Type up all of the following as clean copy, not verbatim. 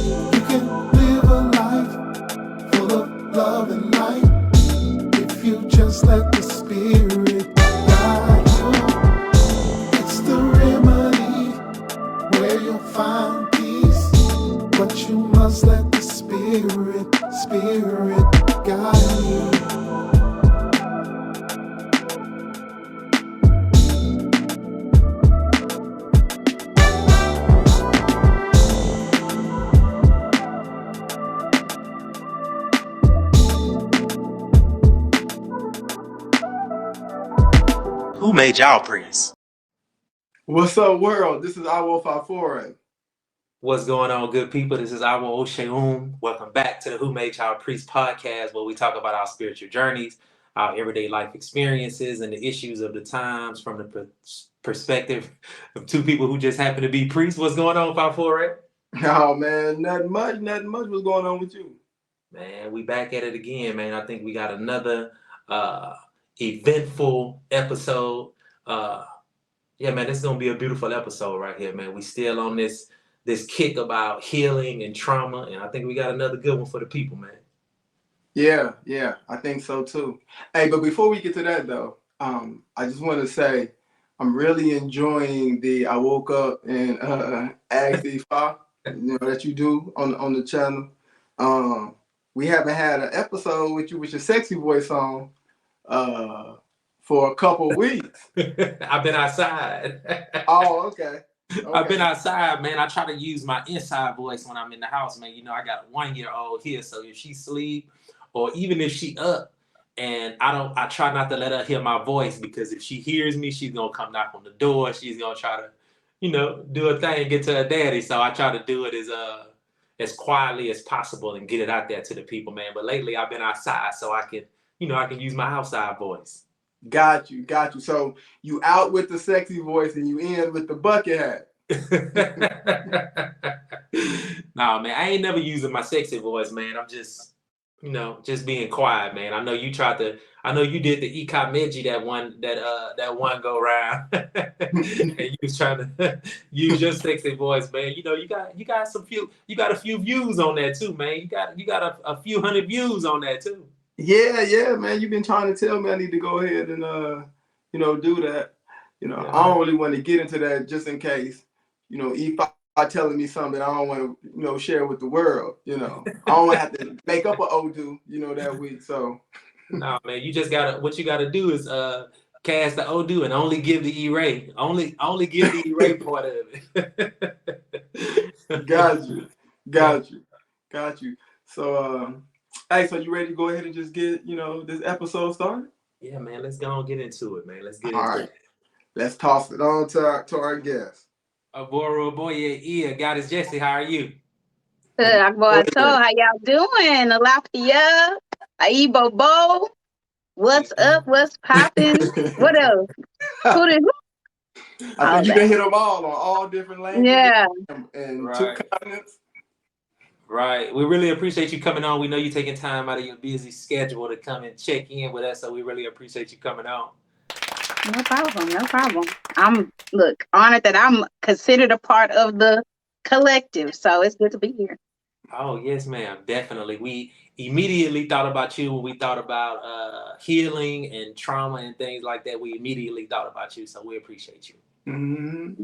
You can live a life full of love and light if you just let the Spirit guide you. It's the remedy where you'll find peace, but you must let the Spirit guide you. Who made y'all priests? What's up, world? This is Fafore. What's going on, good people? This is Oseun. Welcome back to the Who Made Y'all Priest podcast, where we talk about our spiritual journeys, our everyday life experiences, and the issues of the times from the perspective of two people who just happen to be priests. What's going on, Fafore? Oh, man, nothing much. What's going on with you? Man, we back at it again, man. I think we got another eventful episode. Yeah, man, this is gonna be a beautiful episode right here, man. We still on this kick about healing and trauma, and I think we got another good one for the people, man. Yeah, I think so too. Hey, but before we get to that though, I just want to say I'm really enjoying I woke up and asked the that you do on the channel. We haven't had an episode with you with your sexy voice on for a couple weeks. I've been outside. Oh, okay. I've been outside, man. I try to use my inside voice when I'm in the house, man. You know, I got a 1-year-old here, so if she sleep or even if she up and I try not to let her hear my voice, because if she hears me, she's gonna come knock on the door. She's gonna try to, do a thing, get to her daddy. So I try to do it as quietly as possible and get it out there to the people, man. But lately I've been outside so I can use my outside voice. Got you. So you out with the sexy voice and you in with the bucket hat. Nah, man, I ain't never using my sexy voice, man. I'm just, just being quiet, man. I know you did the Ikameji that one go round. And you was trying to use your sexy voice, man. You got a few views on that too, man. You got a few hundred views on that too. Yeah, man. You've been trying to tell me I need to go ahead and do that. I don't really want to get into that just in case, if I telling me something I don't want to, share with the world, I don't want to have to make up an Odu, that week. So no, man, what you gotta do is cast the Odu and only give the E-Ray. Only give the E-Ray part of it. Got you. So hey, so you ready to go ahead and just get, this episode started? Yeah, man, let's go and get into it, man. Let's get All into right. it. Let's toss it on to our guest. Aboye, Goddess Jessi, how are you? Good, how y'all doing? Alafia, Aibo Bo, what's up? What's popping? What else? I think you can hit them all on all different languages. Yeah. And right. 2 continents. Right. We really appreciate you coming on. We know you're taking time out of your busy schedule to come and check in with us, so we really appreciate you coming on. No problem. I'm honored that I'm considered a part of the collective, so it's good to be here. Oh, yes, ma'am. Definitely. We immediately thought about you when we thought about healing and trauma and things like that. We immediately thought about you, so we appreciate you. Mm-hmm.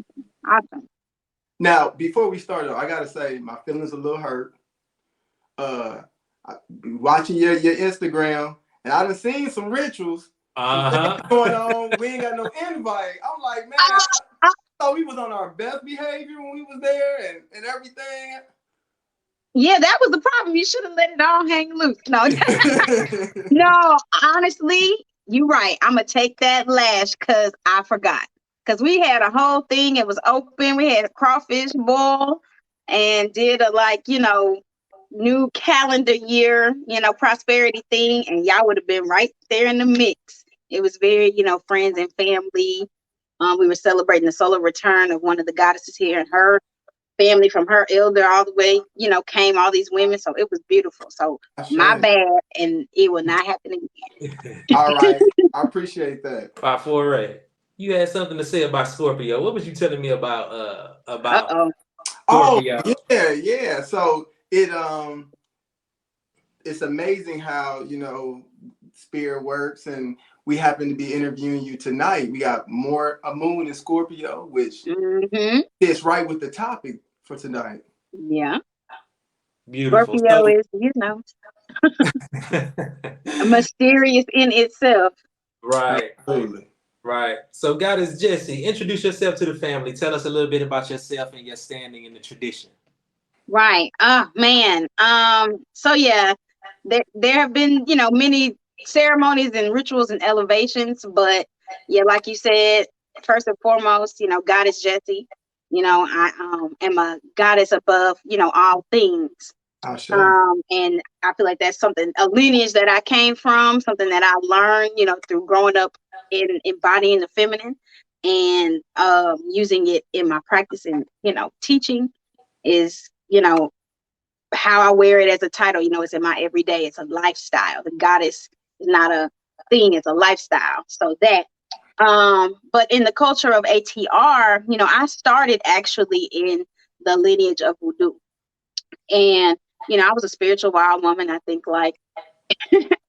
Awesome. Now, before we start, though, I gotta say my feelings a little hurt. Watching your Instagram, and I done seen some rituals going on. We ain't got no invite. I'm like, man, I thought we was on our best behavior when we was there and everything. Yeah, that was the problem. You should have let it all hang loose. No, no, honestly, you're right. I'm gonna take that lash because I forgot. Because we had a whole thing. It was open. We had a crawfish boil and did a new calendar year, prosperity thing. And y'all would have been right there in the mix. It was very, friends and family. We were celebrating the solar return of one of the goddesses here, and her family from her elder all the way, came, all these women. So it was beautiful. So my bad, and it will not happen again. All right. I appreciate that. Fafore, you had something to say about Scorpio. What was you telling me about Scorpio? Oh, yeah. So it it's amazing how, spirit works, and we happen to be interviewing you tonight. We got a moon in Scorpio, which fits right with the topic for tonight. Yeah. Beautiful. Scorpio is, mysterious in itself. Right. Absolutely. Right. So, Goddess Jessi, introduce yourself to the family. Tell us a little bit about yourself and your standing in the tradition. Right. Man. So yeah, there have been, many ceremonies and rituals and elevations, but yeah, like you said, first and foremost, Goddess Jessi. I am a goddess above, all things. And I feel like that's a lineage that I came from, something that I learned, through growing up in embodying the feminine and using it in my practice and, teaching is, how I wear it as a title. It's in my everyday. It's a lifestyle. The goddess is not a thing, it's a lifestyle. So that, but in the culture of ATR, I started actually in the lineage of voodoo. And, I was a spiritual wild woman, I think, like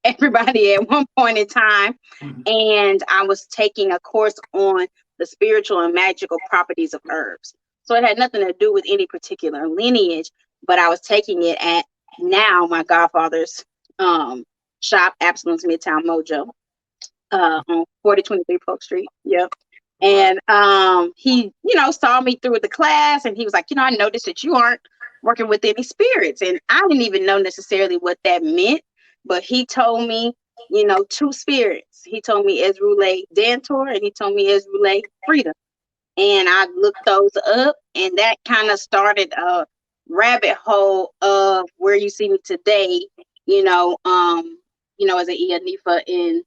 everybody at one point in time. And I was taking a course on the spiritual and magical properties of herbs. So it had nothing to do with any particular lineage, but I was taking it at now my godfather's shop, Absalom's Midtown Mojo, on 4023 Polk Street. Yep. And he, saw me through the class, and he was like, I noticed that you aren't working with any spirits. And I didn't even know necessarily what that meant, but he told me, two spirits. He told me Ezrule Dantor, and he told me Ezrule Freedom. And I looked those up, and that kind of started a rabbit hole of where you see me today, as an Ianifa in,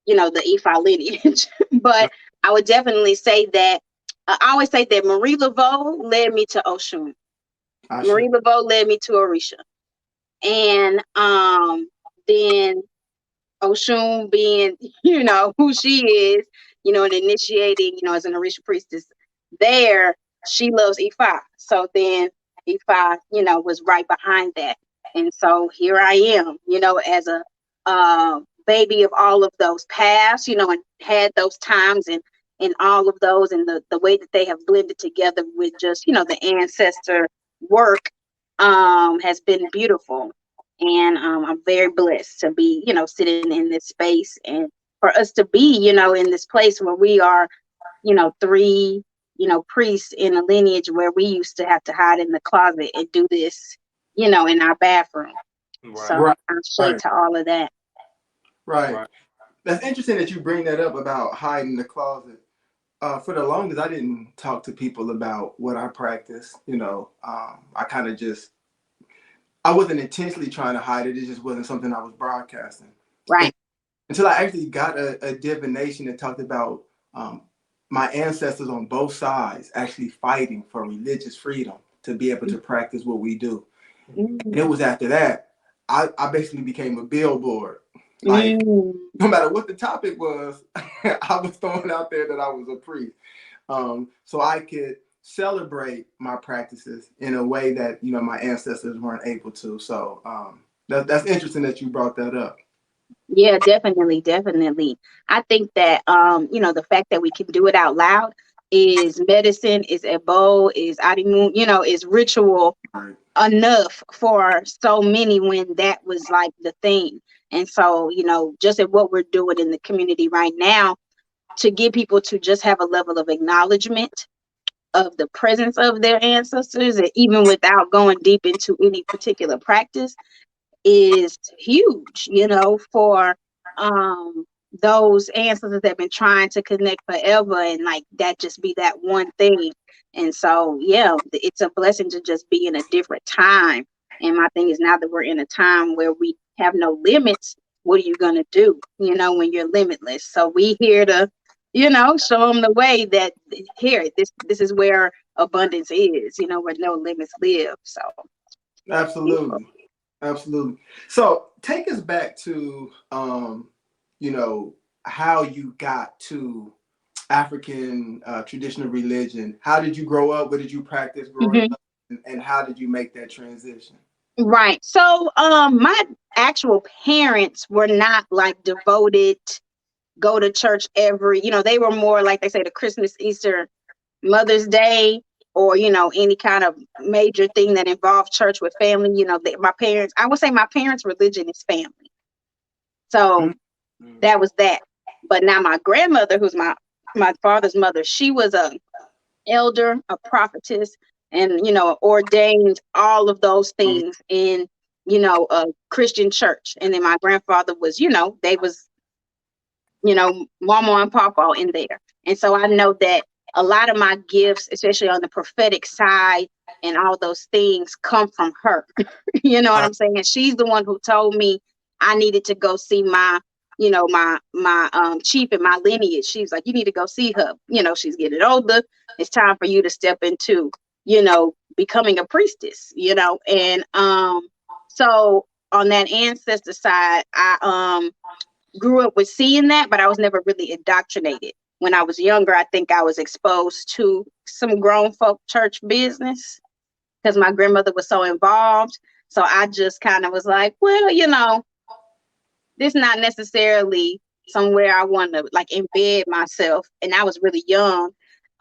the Ifa lineage. But I would definitely say that, I always say that Marie Laveau led me to Oseun. Marie Laveau led me to Orisha. And then Oseun being, who she is, and initiating, as an Orisha priestess there, she loves Ifa. So then Ifa, was right behind that. And so here I am, as a baby of all of those paths, and had those times and all of those, and the way that they have blended together with just, the ancestor work has been beautiful. And I'm very blessed to be, sitting in this space, and for us to be, in this place where we are, three, priests in a lineage where we used to have to hide in the closet and do this, in our bathroom. Right. So I'm straight to all of that. Right. That's interesting that you bring that up about hiding in the closet. For the longest, I didn't talk to people about what I practice. I kind of I wasn't intentionally trying to hide it. It just wasn't something I was broadcasting. Right. Until I actually got a divination that talked about my ancestors on both sides actually fighting for religious freedom to be able to practice what we do. And it was after that, I basically became a billboard. Like, no matter what the topic was, I was throwing out there that I was a priest. So I could celebrate my practices in a way that, my ancestors weren't able to. So that's interesting that you brought that up. Yeah, definitely. I think that, the fact that we can do it out loud is medicine, is ebo, is adimu, is ritual enough for so many when that was like the thing. And so, just at what we're doing in the community right now, to get people to just have a level of acknowledgement of the presence of their ancestors, and even without going deep into any particular practice, is huge, for those ancestors that have been trying to connect forever, and like that just be that one thing. And so, yeah, it's a blessing to just be in a different time. And my thing is, now that we're in a time where we have no limits, what are you going to do, when you're limitless? So we here to, show them the way that here, this is where abundance is, where no limits live. So absolutely. So take us back to, how you got to African traditional religion. How did you grow up? What did you practice growing up? And how did you make that transition? Right. So my actual parents were not like devoted, go to church every, they were more like they say the Christmas, Easter, Mother's Day, or any kind of major thing that involved church with family. My parents, I would say my parents' religion is family. So Mm. that was that. But now my grandmother, who's my father's mother, she was a elder, a prophetess, and ordained, all of those Mm. things in a Christian church. And then my grandfather was, they was, mama and papa in there. And so I know that a lot of my gifts, especially on the prophetic side and all those things, come from her. You know what I'm saying? And she's the one who told me I needed to go see my, my chief in my lineage. She's like, you need to go see her. She's getting older. It's time for you to step into, becoming a priestess, and so on that ancestor side, I grew up with seeing that, but I was never really indoctrinated. When I was younger, I think I was exposed to some grown folk church business because my grandmother was so involved. So I just kind of was like, well, this not necessarily somewhere I want to like embed myself. And I was really young.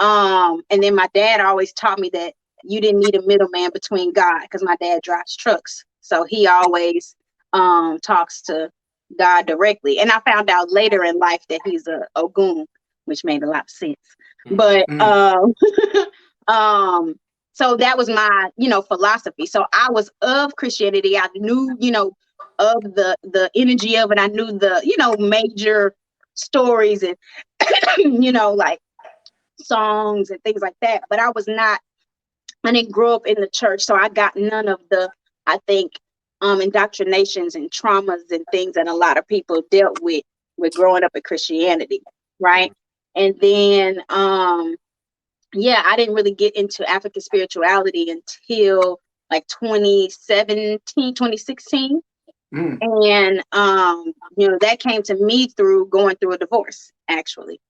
And then my dad always taught me that you didn't need a middleman between God, because my dad drives trucks. So he always talks to God directly. And I found out later in life that he's a Ogun, which made a lot of sense. But Mm. um so that was my, philosophy. So I was of Christianity. I knew, of the energy of it. I knew the, major stories and like songs and things like that. But I didn't grow up in the church, so I got none of the, I think, indoctrinations and traumas and things that a lot of people dealt with growing up in Christianity, right? And then yeah, I didn't really get into African spirituality until like 2017, 2016. Mm. And that came to me through going through a divorce, actually.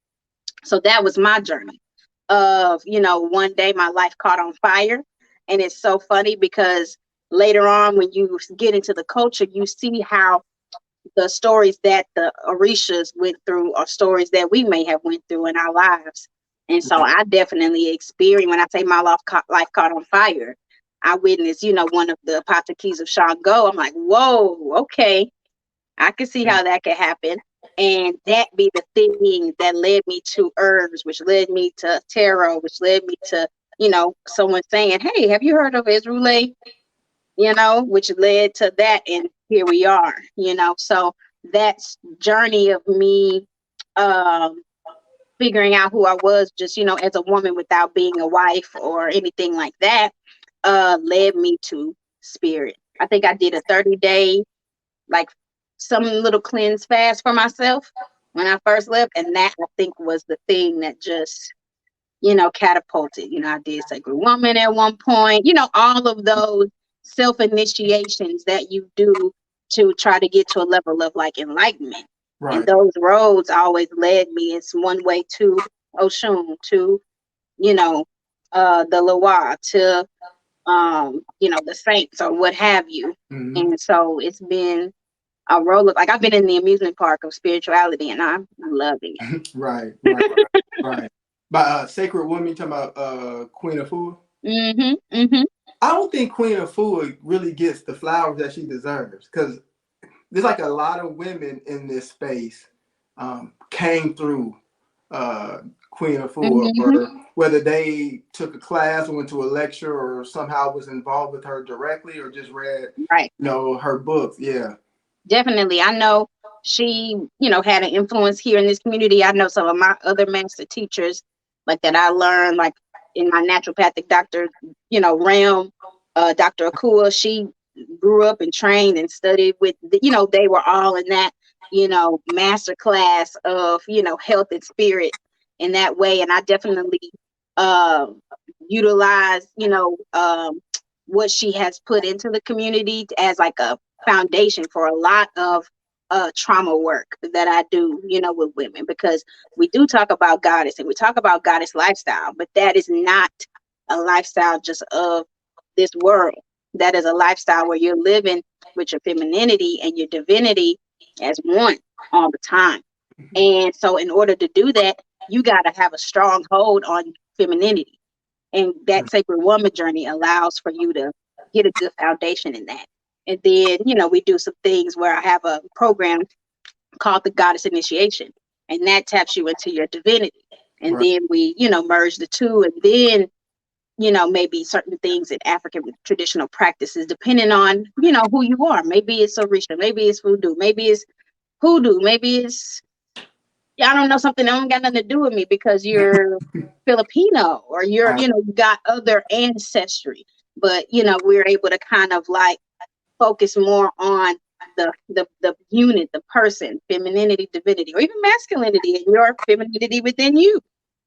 So that was my journey of, one day my life caught on fire. And it's so funny because later on, when you get into the culture, you see how the stories that the Orishas went through are stories that we may have went through in our lives. And so I definitely experienced, when I say my life caught on fire, I witnessed, one of the Patakis of Shango. I'm like, whoa, okay, I can see how that could happen. And that be the thing that led me to herbs, which led me to tarot, which led me to, someone saying, hey, have you heard of Israel? Which led to that. And here we are, so that's journey of me um, figuring out who I was, just, as a woman without being a wife or anything like that, led me to spirit. I think I did a 30-day, like some little cleanse fast for myself when I first left. And that, I think, was the thing that just, catapulted. I did Sacred Woman at one point, all of those self-initiations that you do to try to get to a level of like enlightenment. And Right. those roads always led me. It's one way to Oshun, to, the Loa, to, the saints or what have you. Mm-hmm. And so it's been a roller, like I've been in the amusement park of spirituality and I'm loving it. Right. Right. Right. By Sacred Woman, you talking about Queen of Food? Mm-hmm. Mm-hmm. I don't think Queen of Food really gets the flowers that she deserves, because there's like a lot of women in this space came through Queen of Food, Mm-hmm. or whether they took a class or went to a lecture or somehow was involved with her directly or just read, Right. her books. Yeah. Definitely. I know she, had an influence here in this community. I know some of my other master teachers, like that I learned, like in my naturopathic doctor, realm, Dr. Akua, she grew up and trained and studied with, they were all in that, master class of, health and spirit in that way. And I definitely uh, utilize, what she has put into the community as like a foundation for a lot of trauma work that I do, with women, because we do talk about goddess and we talk about goddess lifestyle, but that is not a lifestyle just of this world. That is a lifestyle where you're living with your femininity and your divinity as one all the time. And so in order to do that, you got to have a strong hold on femininity. And that sacred woman journey allows for you to get a good foundation in that. And then, we do some things where I have a program called the Goddess Initiation, and that taps you into your divinity. And Right. then we, merge the two, and then, maybe certain things in African traditional practices, depending on, who you are. Maybe it's Orisha, maybe it's voodoo, maybe it's hoodoo, maybe it's, I don't know, something that don't got nothing to do with me because you're Filipino or you're, Right. you got other ancestry. But, we're able to kind of like focus more on the unit, the person, femininity, divinity, or even masculinity and your femininity within you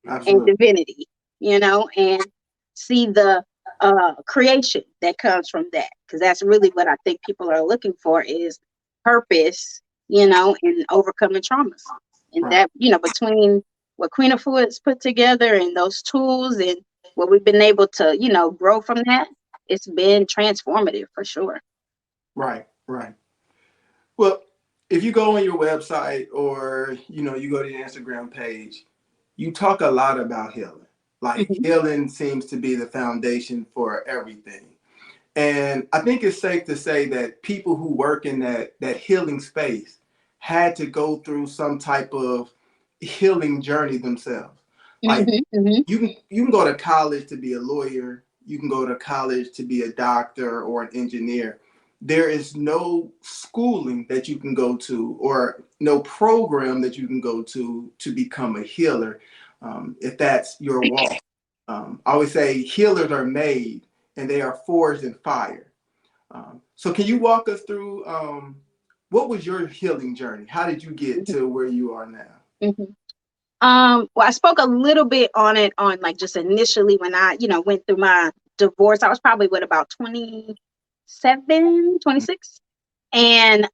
and Absolutely. divinity, and see the creation that comes from that. Because that's really what I think people are looking for is purpose, and overcoming traumas. And Right. that, between what Queen of Foods put together and those tools and what we've been able to, grow from that, it's been transformative for sure. Right. Right. Well, if you go on your website or you go to your Instagram page, you talk a lot about healing. Like Mhm. healing seems to be the foundation for everything. And I think it's safe to say that people who work in that healing space had to go through some type of healing journey themselves. Like Mhm. Mhm. you can go to college to be a lawyer, you can go to college to be a doctor or an engineer. There is no schooling that you can go to or no program that you can go to become a healer, if that's your walk. I always say healers are made and they are forged in fire. So can you walk us through what was your healing journey? How did you get to where you are now? Mhm. Well, I spoke a little bit on it on like just initially when I, went through my divorce. I was probably what about 27, 26, and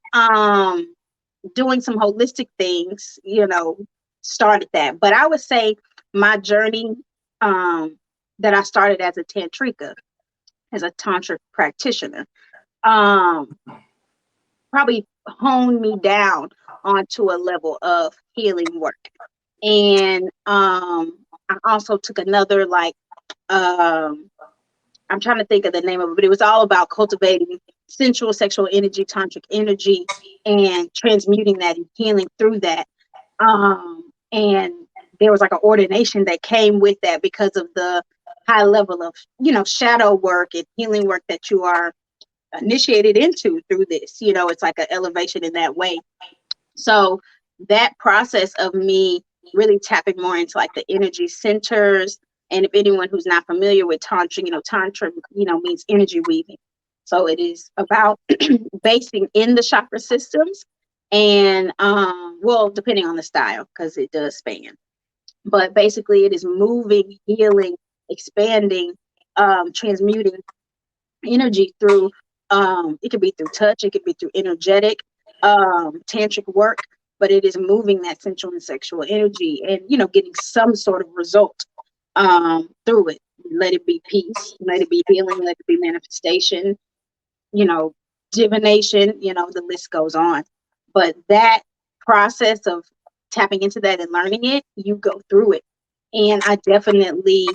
doing some holistic things, started that. But I would say my journey that I started as a tantrika, as a tantric practitioner, um probably honed me down onto a level of healing work. And I also took another like I'm trying to think of the name of it, but it was all about cultivating sensual sexual energy, tantric energy, and transmuting that and healing through that. And there was like an ordination that came with that because of the high level of, shadow work and healing work that you are initiated into through this. It's like an elevation in that way. So that process of me really tapping more into like the energy centers. And if anyone who's not familiar with Tantra, Tantra, means energy weaving. So it is about basing in the chakra systems and, well, depending on the style, because it does span. But basically it is moving, healing, expanding, transmuting energy through, it could be through touch, it could be through energetic, tantric work, but it is moving that sensual and sexual energy and, getting some sort of result through it. Let it be peace, let it be healing, let it be manifestation, you know, divination, the list goes on. But that process of tapping into that and learning it, you go through it. And I definitely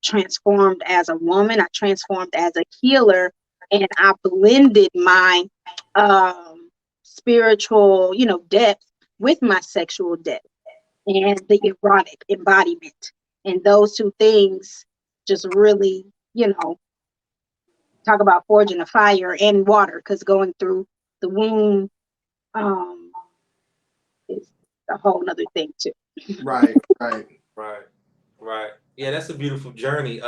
transformed as a woman, I transformed as a healer, and I blended my spiritual, depth with my sexual depth and the erotic embodiment. And those two things just really, talk about forging a fire and water, because going through the womb um, is a whole nother thing too. Right, right. Right, right. Yeah, that's a beautiful journey.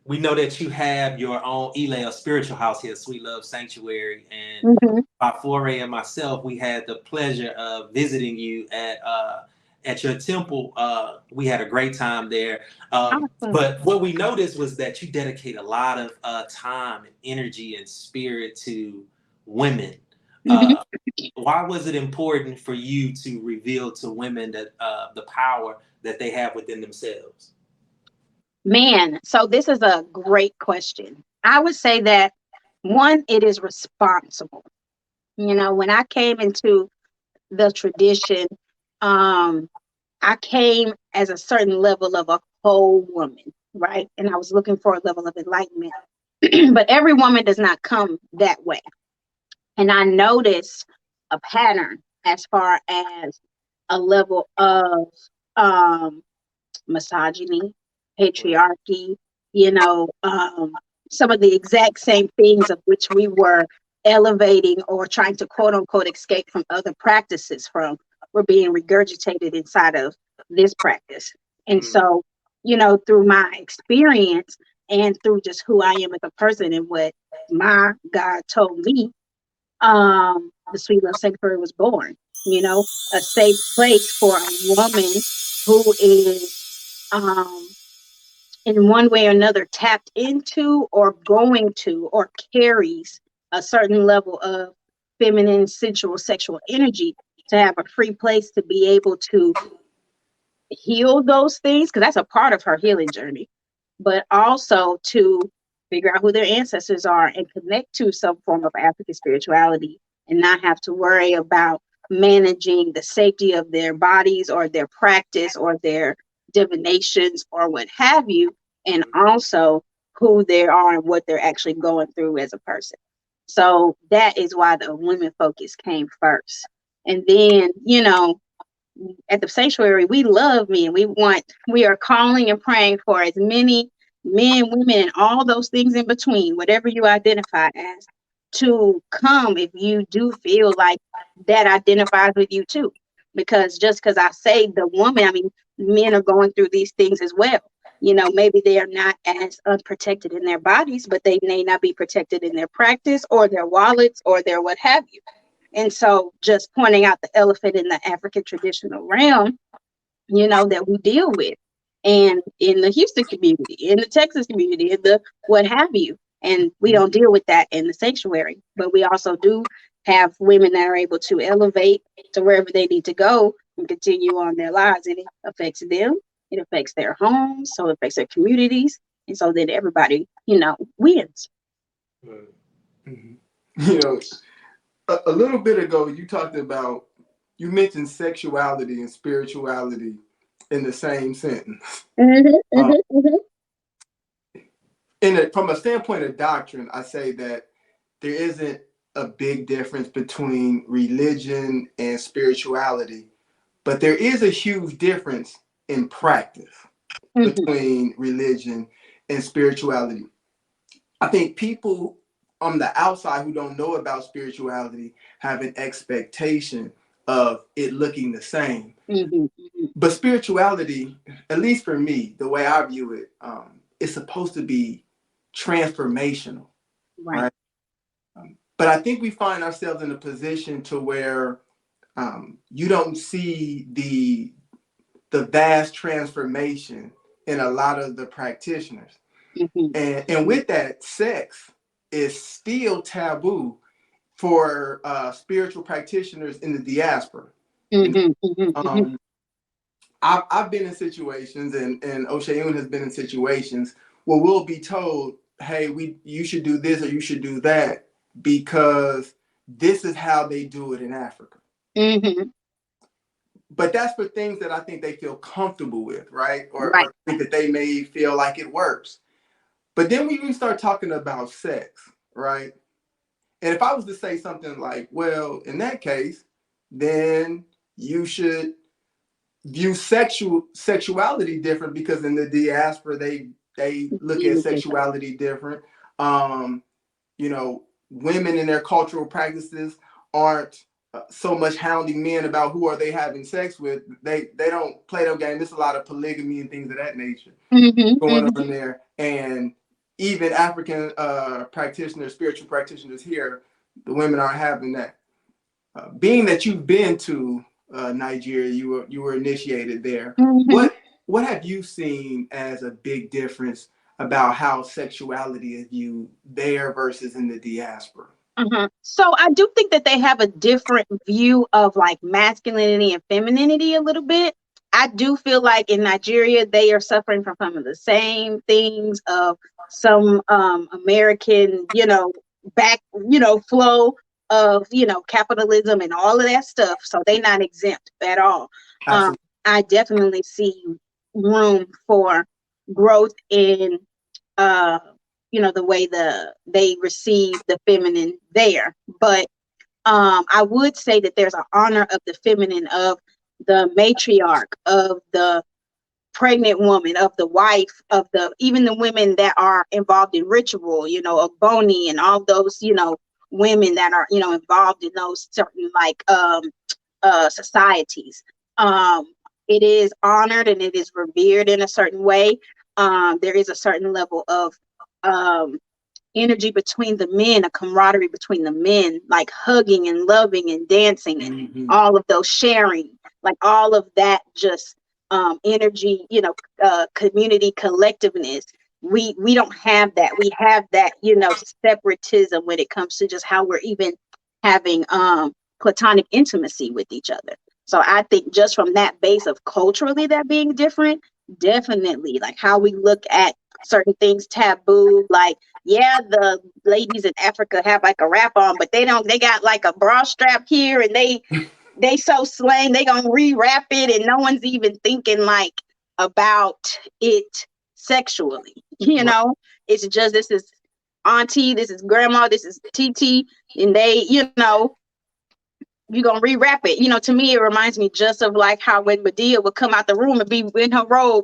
We know that you have your own Elay, a spiritual house here, Sweet Love Sanctuary, and Mm-hmm. Fafore and myself, we had the pleasure of visiting you at your temple. We had a great time there. Awesome. But what we noticed was that you dedicate a lot of time and energy and spirit to women. Mm-hmm. Why was it important for you to reveal to women that the power that they have within themselves? Man, so this is a great question. I would say that One, it is responsible. When I came into the tradition, um, I came as a certain level of a whole woman, right? And I was looking for a level of enlightenment. But every woman does not come that way. And I noticed a pattern as far as a level of um, misogyny, patriarchy, you know, um, some of the exact same things of which we were elevating or trying to quote unquote escape from other practices from were being regurgitated inside of this practice. And Mm. so, through my experience and through just who I am as a person and what my God told me, the Sweet Love Sanctuary was born, a safe place for a woman who is um, in one way or another tapped into or going to or carries a certain level of feminine, sensual, sexual energy to have a free place to be able to heal those things, because that's a part of her healing journey, but also to figure out who their ancestors are and connect to some form of African spirituality and not have to worry about managing the safety of their bodies or their practice or their divinations or what have you, and also who they are and what they're actually going through as a person. So that is why the women focus came first. And then, at the sanctuary, we love men. We are calling and praying for as many men, women, and all those things in between, whatever you identify as, to come if you do feel like that identifies with you too. Because just because I say the woman, I mean, men are going through these things as well. Maybe they are not as unprotected in their bodies, but they may not be protected in their practice or their wallets or their what have you. And so just pointing out the elephant in the African traditional realm, that we deal with. And in the Houston community, in the Texas community, in the what have you. And we don't deal with that in the sanctuary. But we also do have women that are able to elevate to wherever they need to go and continue on their lives. And it affects them, it affects their homes, so it affects their communities. And so then everybody, wins. Mm. Mhm. You know, a little bit ago, you mentioned sexuality and spirituality in the same sentence. Mm-hmm, Um, mm-hmm, mm-hmm. from a standpoint of doctrine, I say that there isn't a big difference between religion and spirituality, but there is a huge difference in practice Mm-hmm. between religion and spirituality. I think people on the outside who don't know about spirituality have an expectation of it looking the same. Mm-hmm. Mm-hmm. But spirituality, at least for me, the way I view it, is supposed to be transformational, Right. right? But I think we find ourselves in a position to where you don't see the vast transformation in a lot of the practitioners. Mm-hmm. And with that, sex is still taboo for spiritual practitioners in the diaspora. You know, Mm-hmm. Mm-hmm. Mm-hmm. um, I've been in situations, and Oseun has been in situations where we'll be told, "Hey, you should do this or you should do that because this is how they do it in Africa." Mm-hmm. But that's for things that I think they feel comfortable with, right? Right. Or think that they may feel like it works. But then when we start talking about sex, right? And if I was to say something like, well, in that case, then you should view sexuality different because in the diaspora they look at Really different. sexuality different. Um, Women in their cultural practices aren't so much hounding men about who are they having sex with. They don't play that game. There's a lot of polygamy and things of that nature Mm-hmm. going Mm-hmm. on there. And even African practitioners, spiritual practitioners here, the women aren't having that. Being that you've been to Nigeria, you were initiated there. Mm-hmm. What have you seen as a big difference about how sexuality is viewed there versus in the diaspora? Uh-huh. So I do think that they have a different view of like masculinity and femininity a little bit. I do feel like in Nigeria they are suffering from some of the same things of some American, back, flow of, capitalism and all of that stuff. So they not exempt at all. Absolutely. I definitely see room for growth in, the way they receive the feminine there. But I would say that there's an honor of the feminine, of the matriarch, of the pregnant woman, of the wife, of even the women that are involved in ritual, of Boni and all those, women that are, involved in those certain societies. It is honored and it is revered in a certain way. There is a certain level of energy between the men, a camaraderie between the men, like hugging and loving and dancing and all of those sharing, like all of that, just energy, community collectiveness. We don't have that. We have that, separatism when it comes to just how we're even having platonic intimacy with each other. So I think just from that base of culturally that being different, definitely like how we look at certain things taboo, like, yeah, the ladies in Africa have like a wrap on, but they got like a bra strap here, and they so slang, they gonna rewrap it, and no one's even thinking like about it sexually. It's just, this is auntie, this is grandma, this is TT, and they, you're gonna rewrap it. To me, it reminds me just of like how when Medea would come out the room and be in her robe,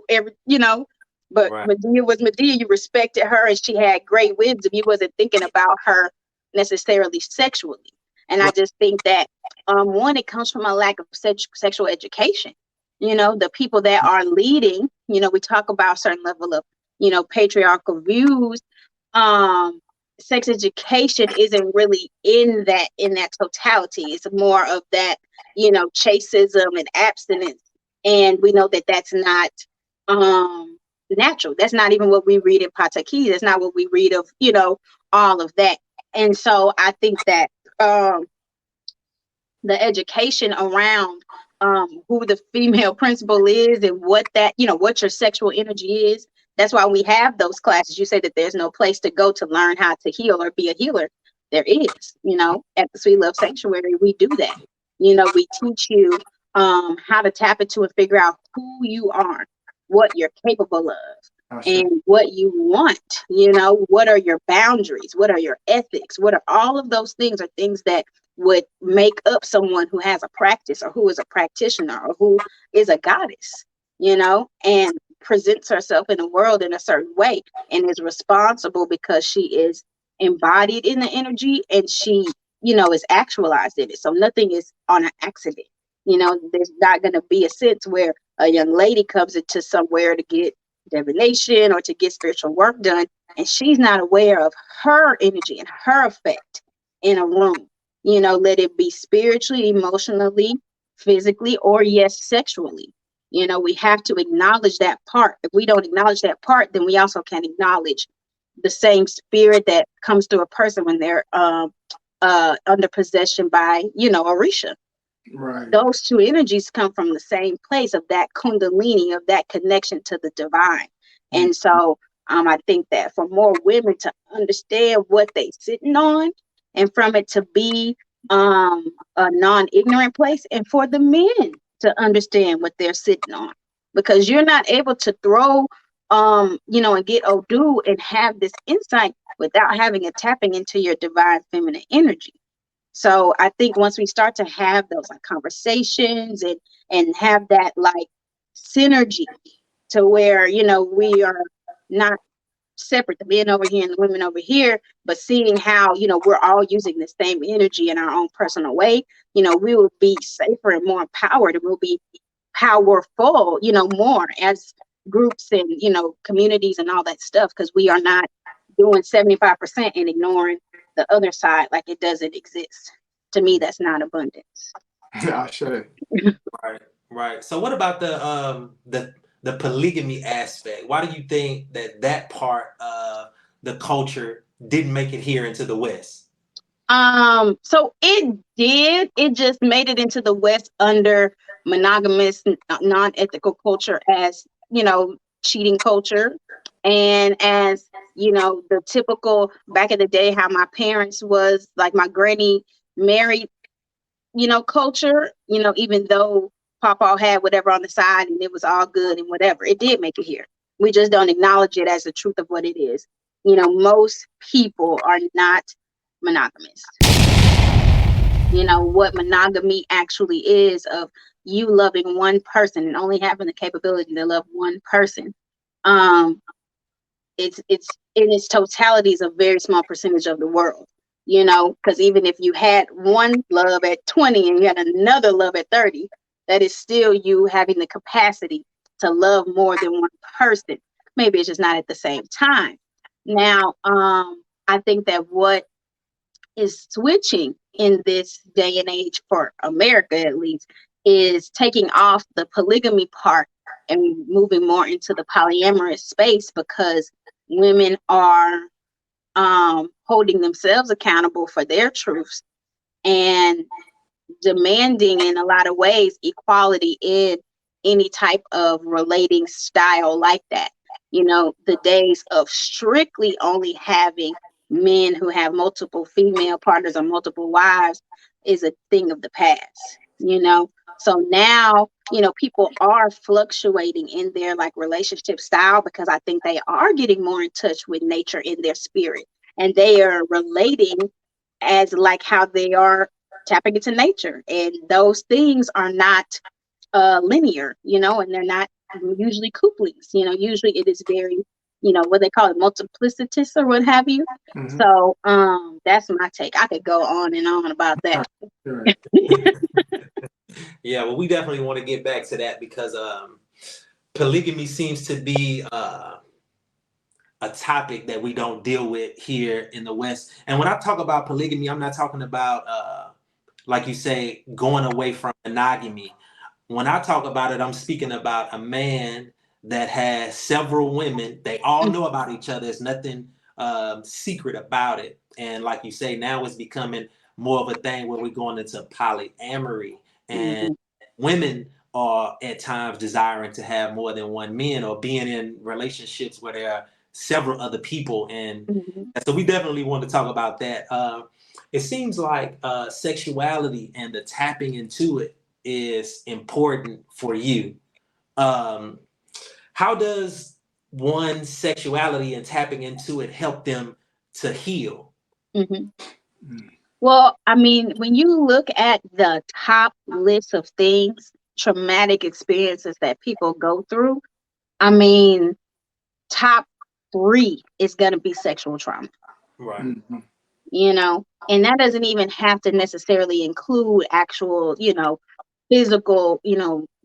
but right. Medea was Medea. You respected her, and she had great wisdom. You wasn't thinking about her necessarily sexually. And I just think that one, it comes from a lack of sexual education. The people that are leading, we talk about a certain level of, patriarchal views. Sex education isn't really in that totality. It's more of that, chaseism and abstinence. And we know that that's not natural. That's not even what we read in Pataki. That's not what we read of, all of that. And so I think that the education around who the female principal is and what that, what your sexual energy is. That's why we have those classes. You say that there's no place to go to learn how to heal or be a healer. There is, at the Sweet Love Sanctuary, we do that. We teach you how to tap into and figure out who you are, what you're capable of, and what you want. What are your boundaries? What are your ethics? What are all of those things? Are things that would make up someone who has a practice, or who is a practitioner, or who is a goddess, and presents herself in the world in a certain way, and is responsible because she is embodied in the energy, and she, is actualized in it. So nothing is on an accident. There's not going to be a sense where a young lady comes into somewhere to get divination or to get spiritual work done, and she's not aware of her energy and her effect in a room. Let it be spiritually, emotionally, physically, or yes, sexually. We have to acknowledge that part. If we don't acknowledge that part, then we also can't acknowledge the same spirit that comes to a person when they're under possession by, Orisha. Right. Those two energies come from the same place of that kundalini, of that connection to the divine. And so I think that for more women to understand what they sitting on, and from it to be a non-ignorant place, and for the men to understand what they're sitting on, because you're not able to throw, and get Odu and have this insight without having a tapping into your divine feminine energy. So I think once we start to have those conversations and have that synergy to where, we are not separate, the men over here and the women over here, but seeing how, we're all using the same energy in our own personal way, we will be safer and more empowered, and we'll be powerful, more as groups and, communities and all that stuff, because we are not doing 75% and ignoring the other side like it doesn't exist. To me, that's not abundance. I should. Right. So what about the polygamy aspect? Why do you think that part of the culture didn't make it here into the West? So it did. It just made it into the West under monogamous, non-ethical culture as, cheating culture. And as you know, the typical back in the day, how my parents was like my granny married, culture, even though Papa had whatever on the side and it was all good and whatever, it did make it here. We just don't acknowledge it as the truth of what it is. Most people are not monogamous. What monogamy actually is of you loving one person and only having the capability to love one person. It's in its totality is a very small percentage of the world, because even if you had one love at 20 and you had another love at 30, that is still you having the capacity to love more than one person. Maybe it's just not at the same time. Now, I think that what is switching in this day and age for America, at least, is taking off the polygamy part and moving more into the polyamorous space, because women are holding themselves accountable for their truths and demanding in a lot of ways equality in any type of relating style like that. The days of strictly only having men who have multiple female partners or multiple wives is a thing of the past. So now, people are fluctuating in their like relationship style, because I think they are getting more in touch with nature in their spirit, and they are relating as like how they are tapping into nature, and those things are not linear, and they're not usually couplings. Usually it is very, what they call it, multiplicitous or what have you. Mhm. So that's my take. I could go on and on about that. Right. Yeah, well, we definitely want to get back to that because polygamy seems to be a topic that we don't deal with here in the West. And when I talk about polygamy, I'm not talking about, like you say, going away from monogamy. When I talk about it, I'm speaking about a man that has several women. They all know about each other. There's nothing secret about it. And like you say, now it's becoming more of a thing where we're going into polyamory. And women are at times desiring to have more than one man, or being in relationships where there are several other people. And so we definitely want to talk about that. It seems like sexuality and the tapping into it is important for you. How does one's sexuality and tapping into it help them to heal? Well, I mean, when you look at the top list of things, traumatic experiences that people go through, I mean, top 3 is going to be sexual trauma. Right. And that doesn't even have to necessarily include actual, physical,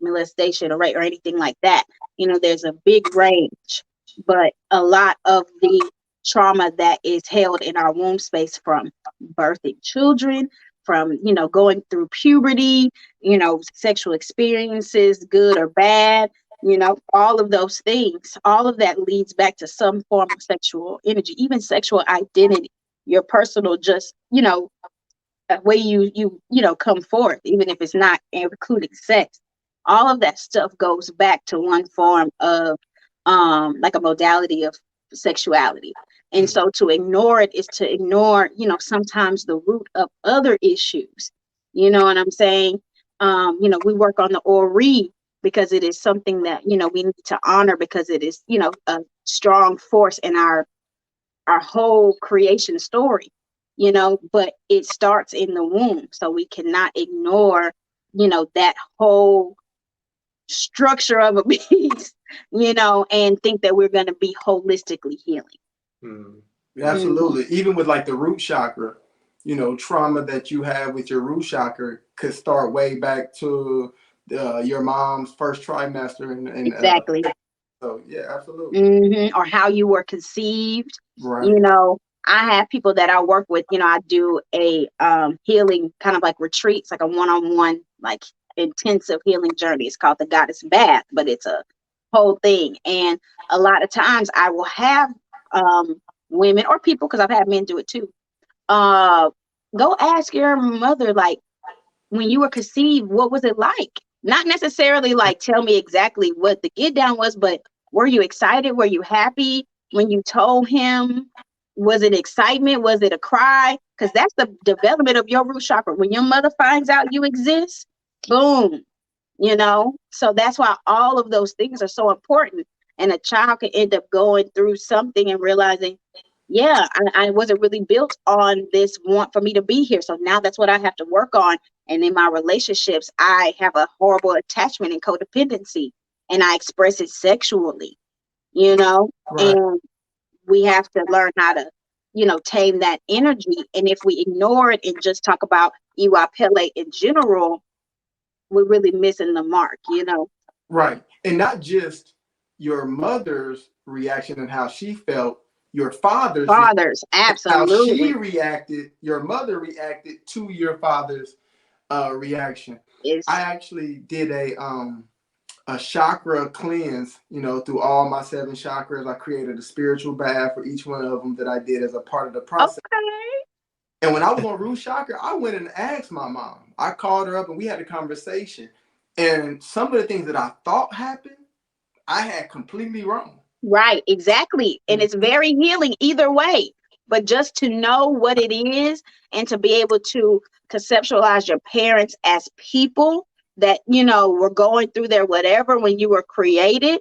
molestation or rape or anything like that. There's a big range, but a lot of the trauma that is held in our womb space, from birthing children, from, going through puberty, sexual experiences, good or bad, all of those things, all of that leads back to some form of sexual energy, even sexual identity, your personal, just, way you come forth, even if it's not including sex. All of that stuff goes back to one form of like a modality of sexuality. And so to ignore it is to ignore, sometimes the root of other issues. You know what I'm saying? We work on the Ori because it is something that, we need to honor, because it is, a strong force in our whole creation story. But it starts in the womb. So we cannot ignore, that whole structure of a beast, and think that we're going to be holistically healing. Absolutely. Even with like the root chakra, trauma that you have with your root chakra could start way back to your mom's first trimester. And Exactly. So, yeah, absolutely. Or how you were conceived. Right. I have people that I work with, I do a healing kind of like retreats, like a one-on-one, like intensive healing journey. It's called the Goddess Bath, but it's a whole thing. And a lot of times I will have women or people, because I've had men do it too, go ask your mother, like, when you were conceived, what was it like? Not necessarily like tell me exactly what the get down was, but were you excited? Were you happy? when you told him? Was it excitement? Was it a cry? Because that's the development of your root chakra. When your mother finds out you exist, boom, you know. So that's why all of those things are so important. And a child can end up going through something and realizing, yeah, I wasn't really built on this want for me to be here. So now that's what I have to work on. And in my relationships, I have a horrible attachment and codependency, and I express it sexually, you know. Right. And we have to learn how to, you know, tame that energy. And if we ignore it and just talk about Iwa Pele in general, we're really missing the mark, you know. Right. And not just your mother's reaction and how she felt, your father's reaction, Fathers, how she absolutely. reacted, your mother reacted to your father's reaction. I It's actually did a chakra cleanse, you know, through all my 7 chakras. I created a spiritual bath for each one of them that I did as a part of the process. okay. And when I was on root chakra, I went and asked my mom. I called her up and we had a conversation. And some of the things that I thought happened, I had completely wrong. Right, exactly. And it's very healing either way. But just to know what it is and to be able to conceptualize your parents as people that, you know, were going through their whatever when you were created,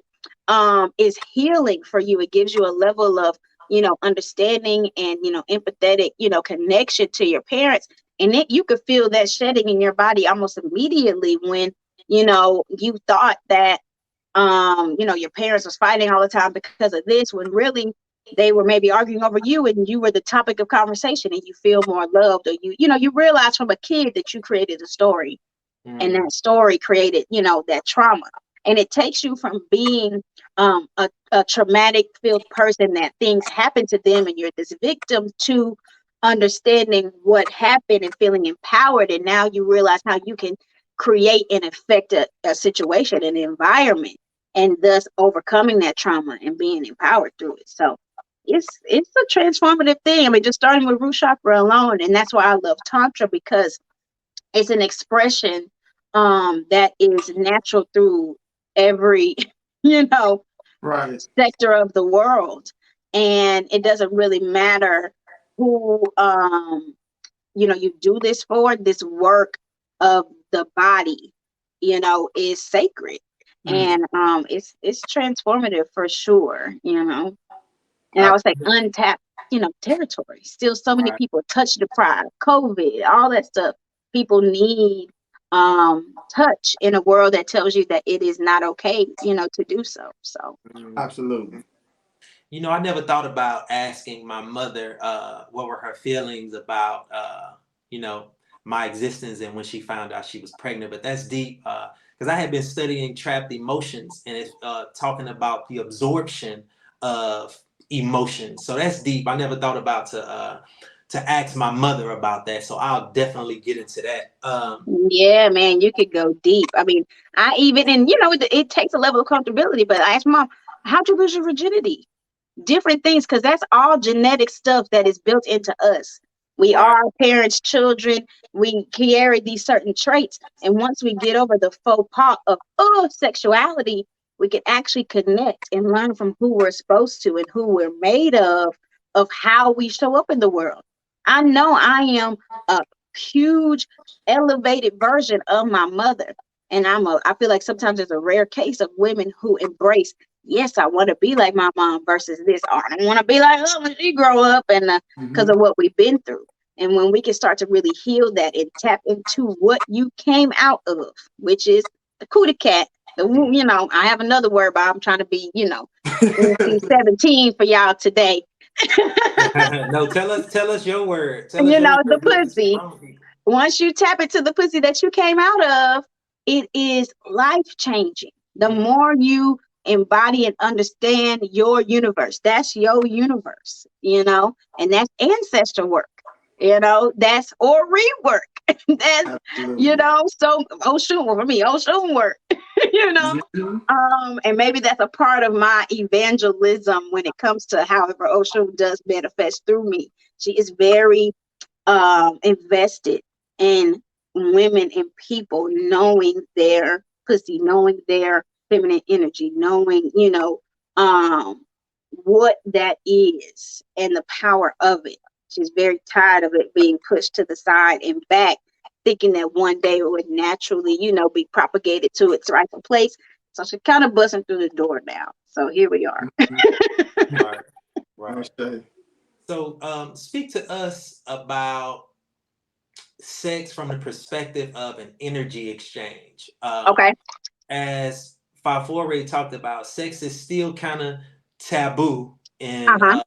is healing for you. It gives you a level of, you know, understanding and, you know, empathetic, you know, connection to your parents. And it, you could feel that shedding in your body almost immediately when, you know, you thought that you know, your parents was fighting all the time because of this, when really they were maybe arguing over you and you were the topic of conversation, and you feel more loved, or you know, you realize from a kid that you created a story, and that story created, you know, that trauma. And it takes you from being a traumatic filled person that things happen to them and you're this victim, to understanding what happened and feeling empowered. And now you realize how you can create and affect a situation, an environment, and thus overcoming that trauma and being empowered through it. So it's a transformative thing. I mean, just starting with root chakra alone. And that's why I love Tantra, because it's an expression that is natural through every, you know, Right. sector of the world. And it doesn't really matter who you know, you do this for. This work of the body, you know, is sacred. Mm. And it's transformative for sure, you know. And I would say Absolutely. untapped, you know, territory. Still so many Right. people touch deprived, COVID, all that stuff. People need touch in a world that tells you that it is not okay, you know, to do so. So Absolutely. You know, I never thought about asking my mother what were her feelings about, you know, my existence and when she found out she was pregnant. But that's deep because I had been studying trapped emotions, and it's talking about the absorption of emotions. So that's deep. I never thought about to ask my mother about that. So I'll definitely get into that. yeah, man, you could go deep. I mean, I even, and you know, it takes a level of comfortability, but I asked mom, how'd you lose your virginity? Different things, because that's all genetic stuff that is built into us. We Right. are our parents' children. We carry these certain traits, and once we get over the faux pas of sexuality, we can actually connect and learn from who we're supposed to and who we're made of how we show up in the world. I know I am a huge elevated version of my mother, and I feel like sometimes there's a rare case of women who embrace, yes, I want to be like my mom versus this, or I don't want to be like her when she grow up, and because Mm-hmm. of what we've been through. And when we can start to really heal that and tap into what you came out of, which is the cootie cat, you know, I have another word, but I'm trying to be, you know, NC-17 for y'all today. No, tell us your word. Tell us You your know, the word. Because pussy. some people. Once you tap into the pussy that you came out of, it is life changing. The more you embody and understand your universe, that's your universe, you know, and that's ancestor work, you know, that's or rework. That's, you Absolutely. know, so Oshun, for me, Oshun work, you know. Mhm. And maybe that's a part of my evangelism when it comes to however Oshun does manifest through me. She is very invested in women and people knowing their pussy, knowing their feminine energy, knowing, you know, what that is and the power of it. She's very tired of it being pushed to the side and back, thinking that one day it would naturally, be propagated to its rightful place. So she's kind of busting through the door now. So here we are. Right. Right. Okay. So, speak to us about sex from the perspective of an energy exchange. Okay. As Fafore talked about, sex is still kind of taboo Uh-huh.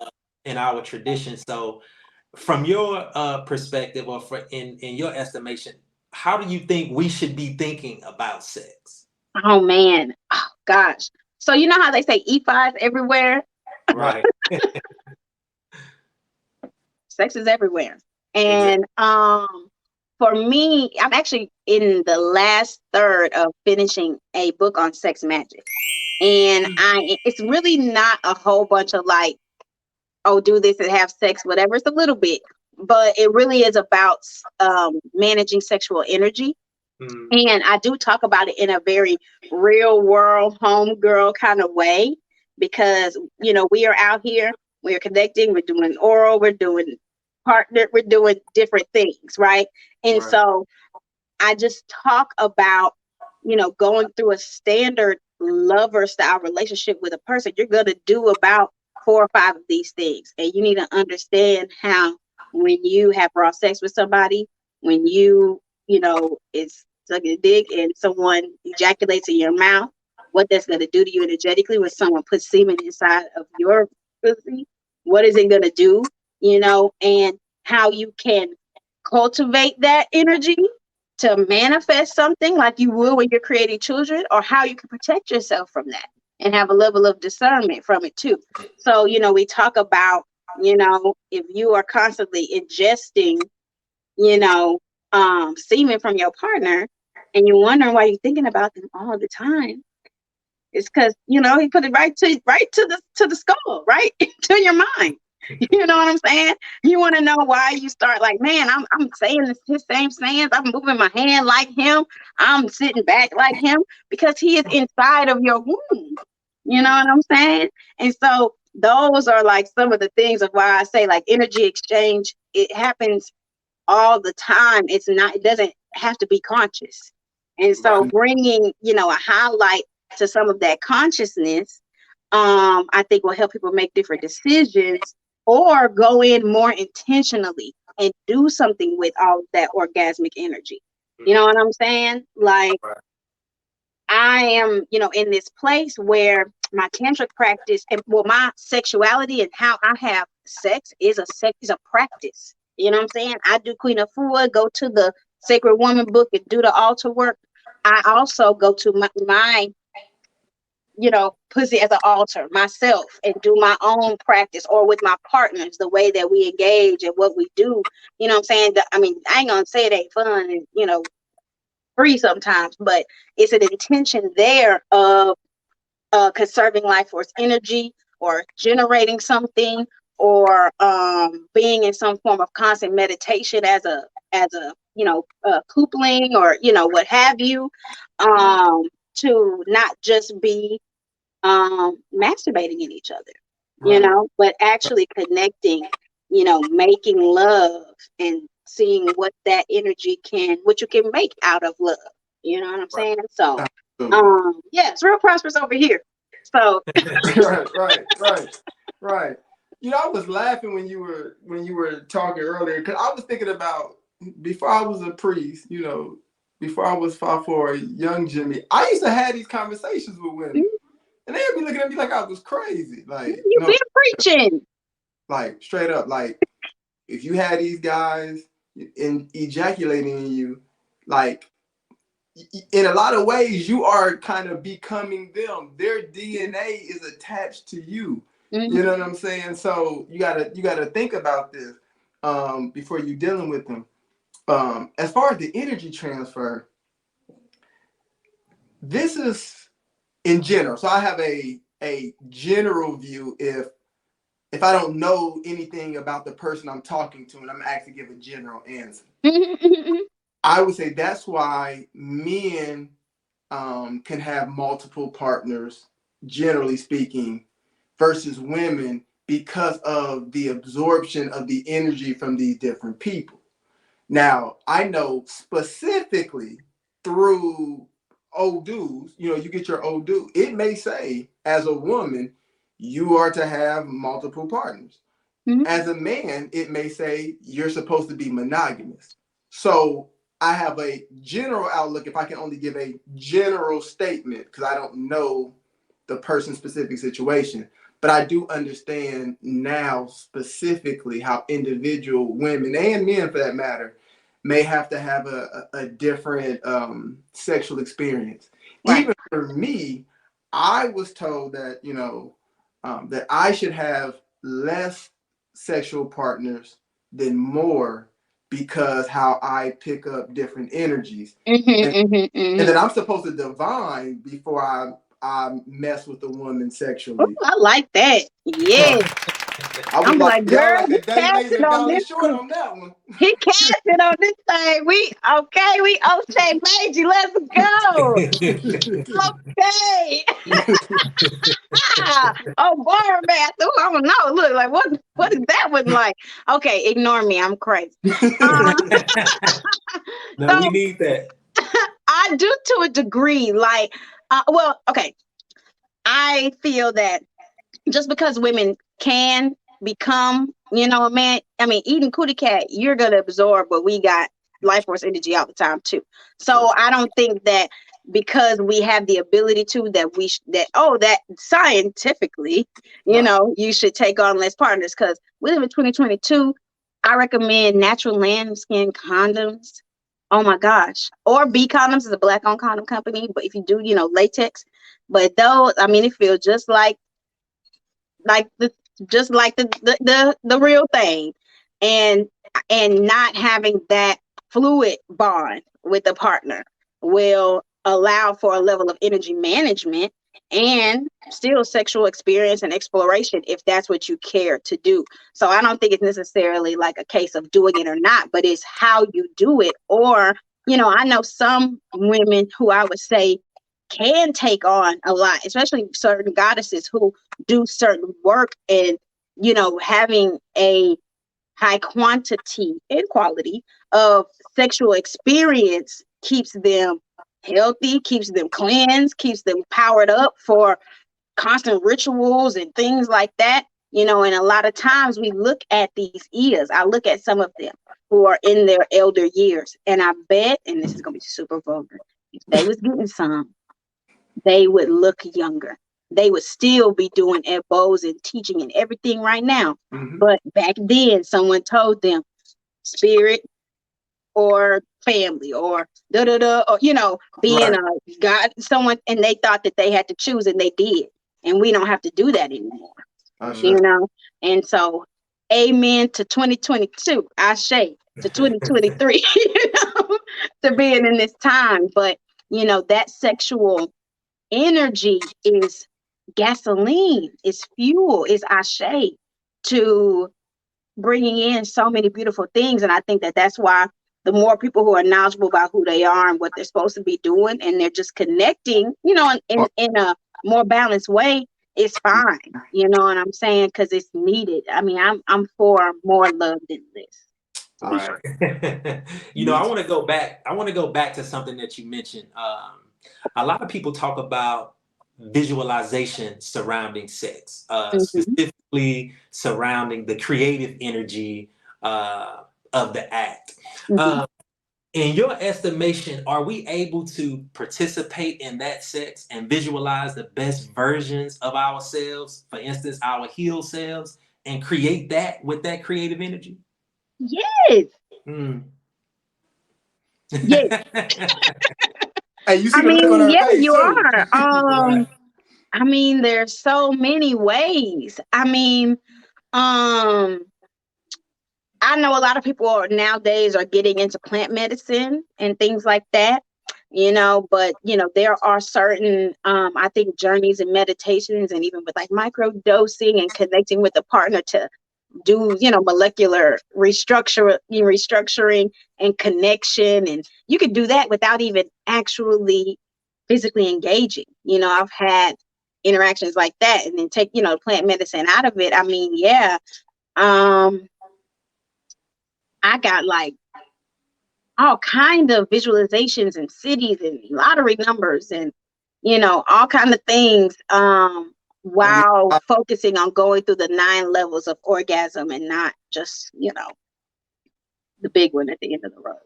in our tradition. So, from your perspective, or in your estimation, how do you think we should be thinking about sex? Oh man. Oh gosh. So you know how they say E5 everywhere? Right. Sex is everywhere. Exactly. And for me, I'm actually in the last third of finishing a book on sex magic. And it's really not a whole bunch of like, oh, do this and have sex, whatever. It's a little bit, but it really is about managing sexual energy. Mm. And I do talk about it in a very real world, homegirl kind of way, because, we are out here, we're connecting, we're doing oral, we're doing partner, we're doing different things, right? And Right. so I just talk about, going through a standard lover style relationship with a person. You're going to do about 4 or 5 of these things. And you need to understand how, when you have raw sex with somebody, when it's sucking a dick and someone ejaculates in your mouth, what that's going to do to you energetically. When someone puts semen inside of your pussy, what is it going to do? And how you can cultivate that energy to manifest something like you would when you're creating children, or how you can protect yourself from that and have a level of discernment from it too. So, we talk about, if you are constantly ingesting, semen from your partner, and you're wondering why you're thinking about them all the time, it's because, he put it right to the skull, right to your mind. You know what I'm saying? You want to know why you start like, man, I'm saying his same sayings. I'm moving my hand like him. I'm sitting back like him, because he is inside of your womb. You know what I'm saying? And so those are like some of the things of why I say like energy exchange. It happens all the time. It doesn't have to be conscious. And so Right. bringing, a highlight to some of that consciousness, I think will help people make different decisions, or go in more intentionally and do something with all of that orgasmic energy. You know what I'm saying? Like, Right. I am, in this place where my tantric practice and my sexuality and how I have sex is a practice. You know what I'm saying? I do Queen of Fua, go to the Sacred Woman book and do the altar work. I also go to my pussy as an altar myself and do my own practice, or with my partners, the way that we engage and what we do. You know what I'm saying? I mean, I ain't gonna say it ain't fun and, free sometimes, but it's an intention there of conserving life force energy, or generating something, or being in some form of constant meditation as a coupling, or what have you, to not just be masturbating in each other, Right. but actually connecting, making love and seeing what you can make out of love. You know what I'm saying? So, Absolutely. yeah, it's real prosperous over here. So, Right. I was laughing when you were talking earlier, because I was thinking about, before I was a priest, before I was Fafore, young Jimmy, I used to have these conversations with women, and they'd be looking at me like I was crazy. Like, you no, been preaching. like straight up, like, if you had these guys ejaculating in you, like, in a lot of ways, you are kind of becoming them. Their DNA is attached to you. You know what I'm saying? So you gotta think about this before you're dealing with them. As far as the energy transfer, this is in general. So I have a general view. If I don't know anything about the person I'm talking to, and I'm actually give a general answer, I would say that's why men can have multiple partners, generally speaking, versus women because of the absorption of the energy from these different people. Now, I know specifically through old dudes, you get your old dude. It may say, as a woman, you are to have multiple partners. Mhm. As a man, it may say you're supposed to be monogamous. So I have a general outlook, if I can only give a general statement, because I don't know the person's specific situation. But I do understand now specifically how individual women and men, for that matter, may have to have a different sexual experience. Right. Even for me, I was told that, that I should have less sexual partners than more because how I pick up different energies. And then I'm supposed to divine before I mess with a woman sexually. I like that. Yeah. I was I'm like, y'all girl, like he a day late casted and a on dollar this. short on that one. He casted on this thing. We O'Shea Meiji. Let's go. Okay. Oh, bar math. Oh, I don't know. Look, like what is that one like? Okay, ignore me. I'm crazy. No, So we need that. I do to a degree. Like, well, okay. I feel that just because women can become, a man, I mean, eating cootie cat, you're gonna absorb, but we got life force energy all the time too. So I don't think that because we have the ability to that scientifically, you should take on less partners, because we live in 2022. I recommend natural lambskin condoms. Oh my gosh. Or B Condoms is a black owned condom company, but if you do, latex. But those, I mean, it feels just like the real thing, and not having that fluid bond with the partner will allow for a level of energy management and still sexual experience and exploration if that's what you care to do. So I don't think it's necessarily like a case of doing it or not, but it's how you do it. Or I know some women who I would say can take on a lot, especially certain goddesses who do certain work, and having a high quantity and quality of sexual experience keeps them healthy, keeps them cleansed, keeps them powered up for constant rituals and things like that. And a lot of times we look at these ears. I look at some of them who are in their elder years, and I bet, and this is gonna be super vulgar, if they was getting some, they would look younger. They would still be doing EBOs and teaching and everything right now. Mhm. But back then, someone told them spirit or family or or being Right. a God, someone, and they thought that they had to choose, and they did. And we don't have to do that anymore. Sure. And so, amen to 2022. Ashe to 2023. To being in this time. But that sexual energy is gasoline, is fuel, is ashe to bringing in so many beautiful things. And I think that that's why the more people who are knowledgeable about who they are and what they're supposed to be doing, and they're just connecting, in a more balanced way, it's fine. You know what I'm saying? Because it's needed. I mean, I'm for more love than this. Right. I want to go back. I want to go back to something that you mentioned. A lot of people talk about visualization surrounding sex, specifically surrounding the creative energy of the act. In your estimation, are we able to participate in that sex and visualize the best versions of ourselves, for instance, our healed selves, and create that with that creative energy? Yes. Yes. Hey, you see the look on her face you too. are. Right. I mean, there's so many ways. I mean, I know a lot of people nowadays are getting into plant medicine and things like that, but there are certain, I think, journeys and meditations, and even with like micro dosing and connecting with a partner to do, molecular restructuring and connection. And you could do that without even actually physically engaging. I've had interactions like that, and then take, plant medicine out of it. I mean, yeah. I got like all kind of visualizations and cities and lottery numbers and, all kind of things. I mean, While focusing on going through the 9 levels of orgasm and not just, the big one at the end of the road.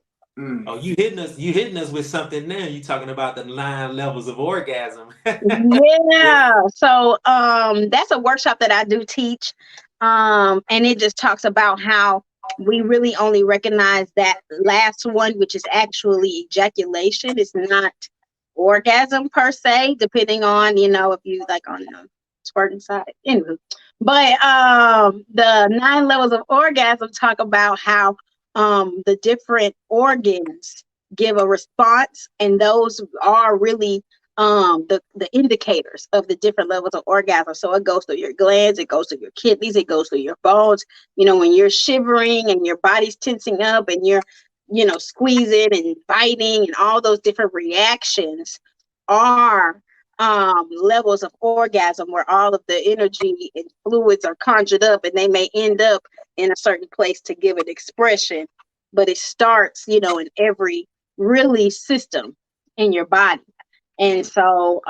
Oh, you hitting us with something now. You talking about the 9 levels of orgasm. Yeah. So that's a workshop that I do teach. And it just talks about how we really only recognize that last one, which is actually ejaculation. It's not orgasm per se, depending on, if you like on the squirting side. Anyway. But the 9 levels of orgasm talk about how the different organs give a response, and those are really the indicators of the different levels of orgasm. So it goes through your glands, it goes through your kidneys, it goes through your bones. When you're shivering and your body's tensing up and you're squeezing and biting, and all those different reactions are levels of orgasm, where all of the energy and fluids are conjured up, and they may end up in a certain place to give it expression. But it starts, in every really system in your body. And so,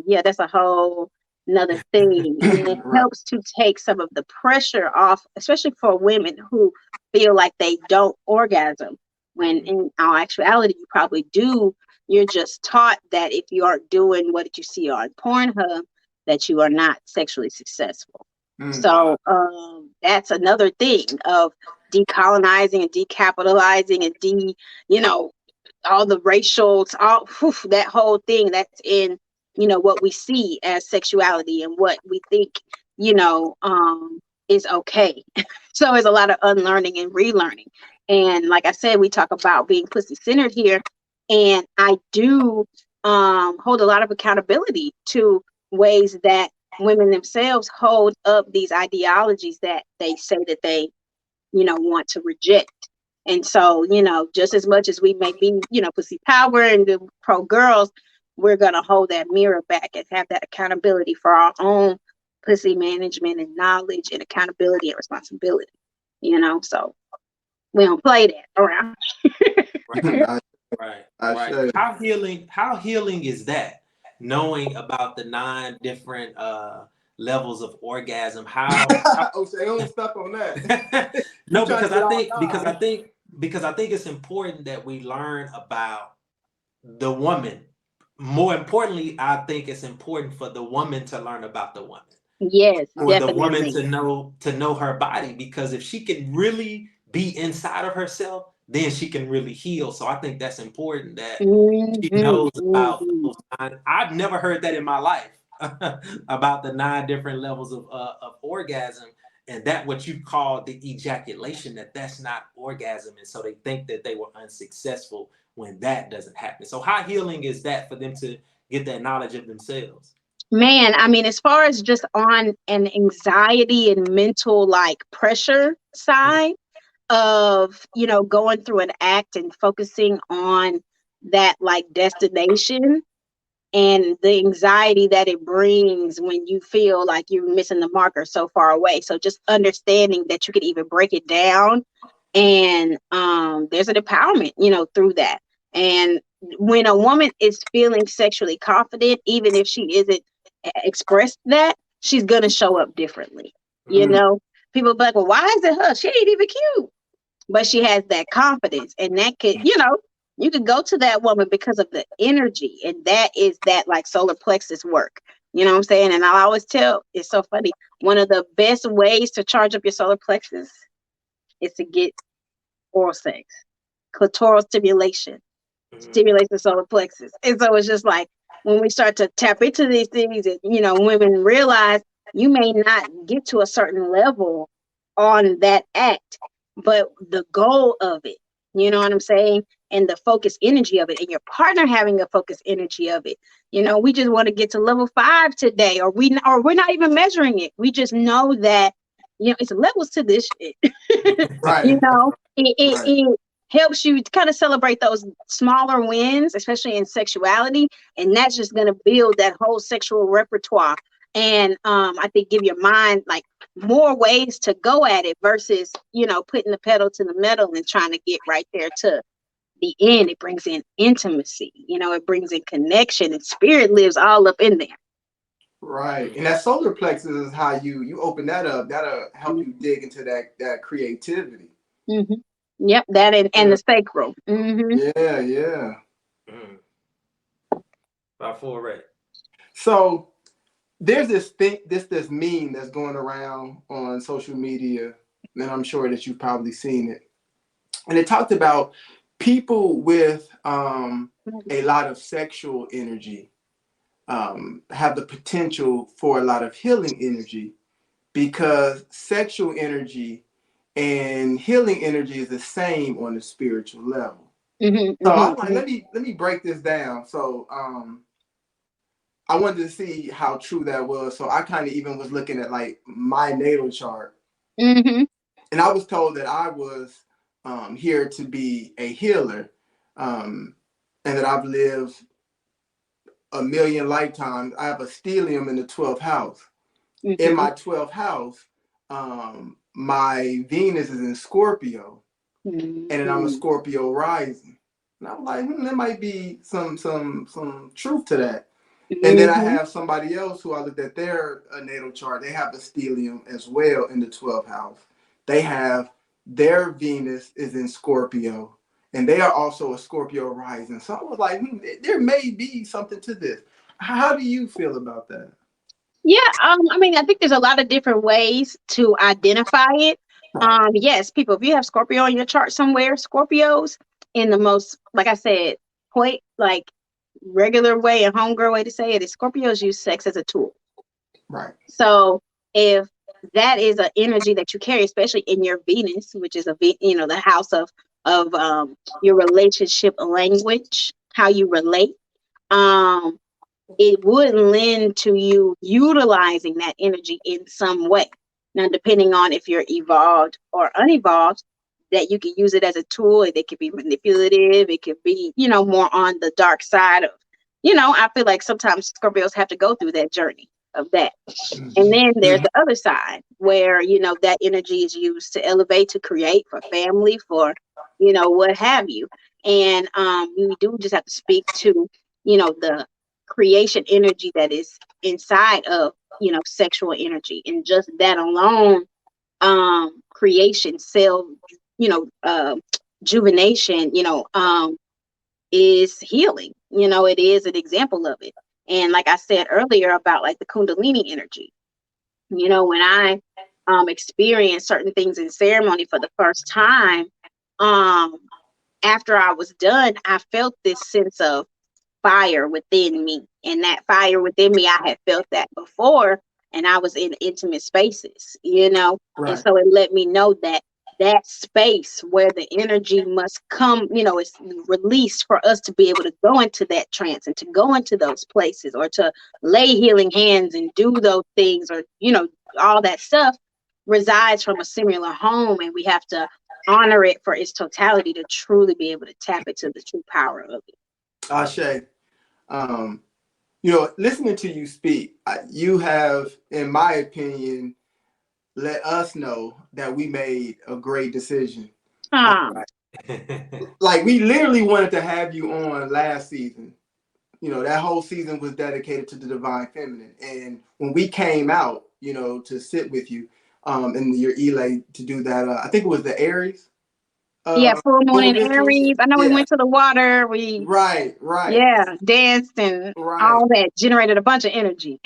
that's a whole another thing. And it right. helps to take some of the pressure off, especially for women who feel like they don't orgasm, when in all actuality, you probably do. You're just taught that if you aren't doing what you see on Pornhub, that you are not sexually successful. So that's another thing of decolonizing and decapitalizing and all the racial, that whole thing that's in, what we see as sexuality and what we think, is okay. So there's a lot of unlearning and relearning. And like I said, we talk about being pussy centered here. And I do hold a lot of accountability to ways that women themselves hold up these ideologies that they say that they, want to reject. And so, just as much as we may be, pussy power and the pro girls, we're going to hold that mirror back and have that accountability for our own pussy management and knowledge and accountability and responsibility, so we don't play that around. Right. How healing is that? Knowing about the 9 different levels of orgasm. How Oseun stuck on that. No, because I think it's important that we learn about the woman. More importantly, I think it's important for the woman to learn about the woman. Yes, for definitely. the woman to know her body, because if she can really be inside of herself, then she can really heal. So I think that's important that she knows about those 9. I've never heard that in my life about the 9 different levels of orgasm, and that what you call the ejaculation, that's not orgasm, and so they think that they were unsuccessful when that doesn't happen. So how healing is that for them to get that knowledge of themselves? Man, I mean, as far as just on an anxiety and mental pressure side of, going through an act and focusing on that destination and the anxiety that it brings when you feel like you're missing the marker so far away. So just understanding that you could even break it down, and there's an empowerment, through that. And when a woman is feeling sexually confident, even if she isn't expressed that, she's gonna show up differently. People be like, well, why is it her? She ain't even cute. But she has that confidence, and that could, you could go to that woman because of the energy, and that is that solar plexus work. You know what I'm saying? And I always tell, it's so funny, one of the best ways to charge up your solar plexus is to get oral sex. Clitoral stimulation stimulates the solar plexus. And so it's just when we start to tap into these things, and women realize you may not get to a certain level on that act, but the goal of it, you know what I'm saying? And the focus energy of it, and your partner having a focus energy of it. We just want to get to level 5 today, or we're not even measuring it. We just know that, it's levels to this shit. Right. It helps you kind of celebrate those smaller wins, especially in sexuality. And that's just going to build that whole sexual repertoire and I think give your mind like more ways to go at it versus, putting the pedal to the metal and trying to get right there to the end. It brings in intimacy, it brings in connection, and spirit lives all up in there. Right. And that solar plexus is how you open that up. That'll help you dig into that creativity. Mm-hmm. Yep, that and Yeah. the sacral. Mm-hmm. Yeah, yeah. Mm. Fafore. So there's this thing, this meme that's going around on social media, and I'm sure that you've probably seen it. And it talked about people with a lot of sexual energy have the potential for a lot of healing energy, because sexual energy and healing energy is the same on the spiritual level. Mm-hmm, So mm-hmm, I'm like, let me break this down. So I wanted to see how true that was. So I kind of even was looking at like my natal chart, mm-hmm, and I was told that I was here to be a healer, um, and that I've lived a million lifetimes. I have a stellium in the 12th house. In mm-hmm, my 12th house, my Venus is in Scorpio, and then I'm a mm-hmm, Scorpio rising. And I'm like, there might be some truth to that. And then I mm-hmm. have somebody else who I looked at their natal chart. They have a stellium as well in the 12th house. They have their Venus is in Scorpio, and they are also a Scorpio rising. So I was like, there may be something to this. How do you feel about that? Yeah, I mean, I think there's a lot of different ways to identify it. Right, Yes, people, if you have Scorpio on your chart somewhere, Scorpios in the most, like I said, point like regular way and homegirl way to say it is Scorpios use sex as a tool. right, So if that is an energy that you carry, especially in your Venus, which is the house of your relationship language, how you relate, um, it would lend to you utilizing that energy in some way. Now, depending on if you're evolved or unevolved, that you can use it as a tool. It could be manipulative. It could be, more on the dark side of, I feel like sometimes Scorpios have to go through that journey of that. And mm-hmm. then there's the other side where, that energy is used to elevate, to create, for family, for, what have you. And we do just have to speak to, the creation energy that is inside of, sexual energy. And just that alone, creation, cell, juvenation, is healing. It is an example of it. And like I said earlier about like the Kundalini energy, when I experienced certain things in ceremony for the first time, um, after I was done, I felt this sense of fire within me. And that fire within me, I had felt that before, and I was in intimate spaces, and Right. so it let me know that that space where the energy must come, is released for us to be able to go into that trance and to go into those places, or to lay healing hands and do those things, or all that stuff resides from a similar home, and we have to honor it for its totality to truly be able to tap into the true power of it. Ashe. Um, listening to you speak, you have, in my opinion, let us know that we made a great decision. Ah, Like, we literally wanted to have you on last season. That whole season was dedicated to the divine feminine. And when we came out, to sit with you, and your Elay to do that, I think it was the Aries yeah, full moon in rituals. Aries. I know we Yeah, went to the water. We, right, yeah, danced and right. all that, generated a bunch of energy.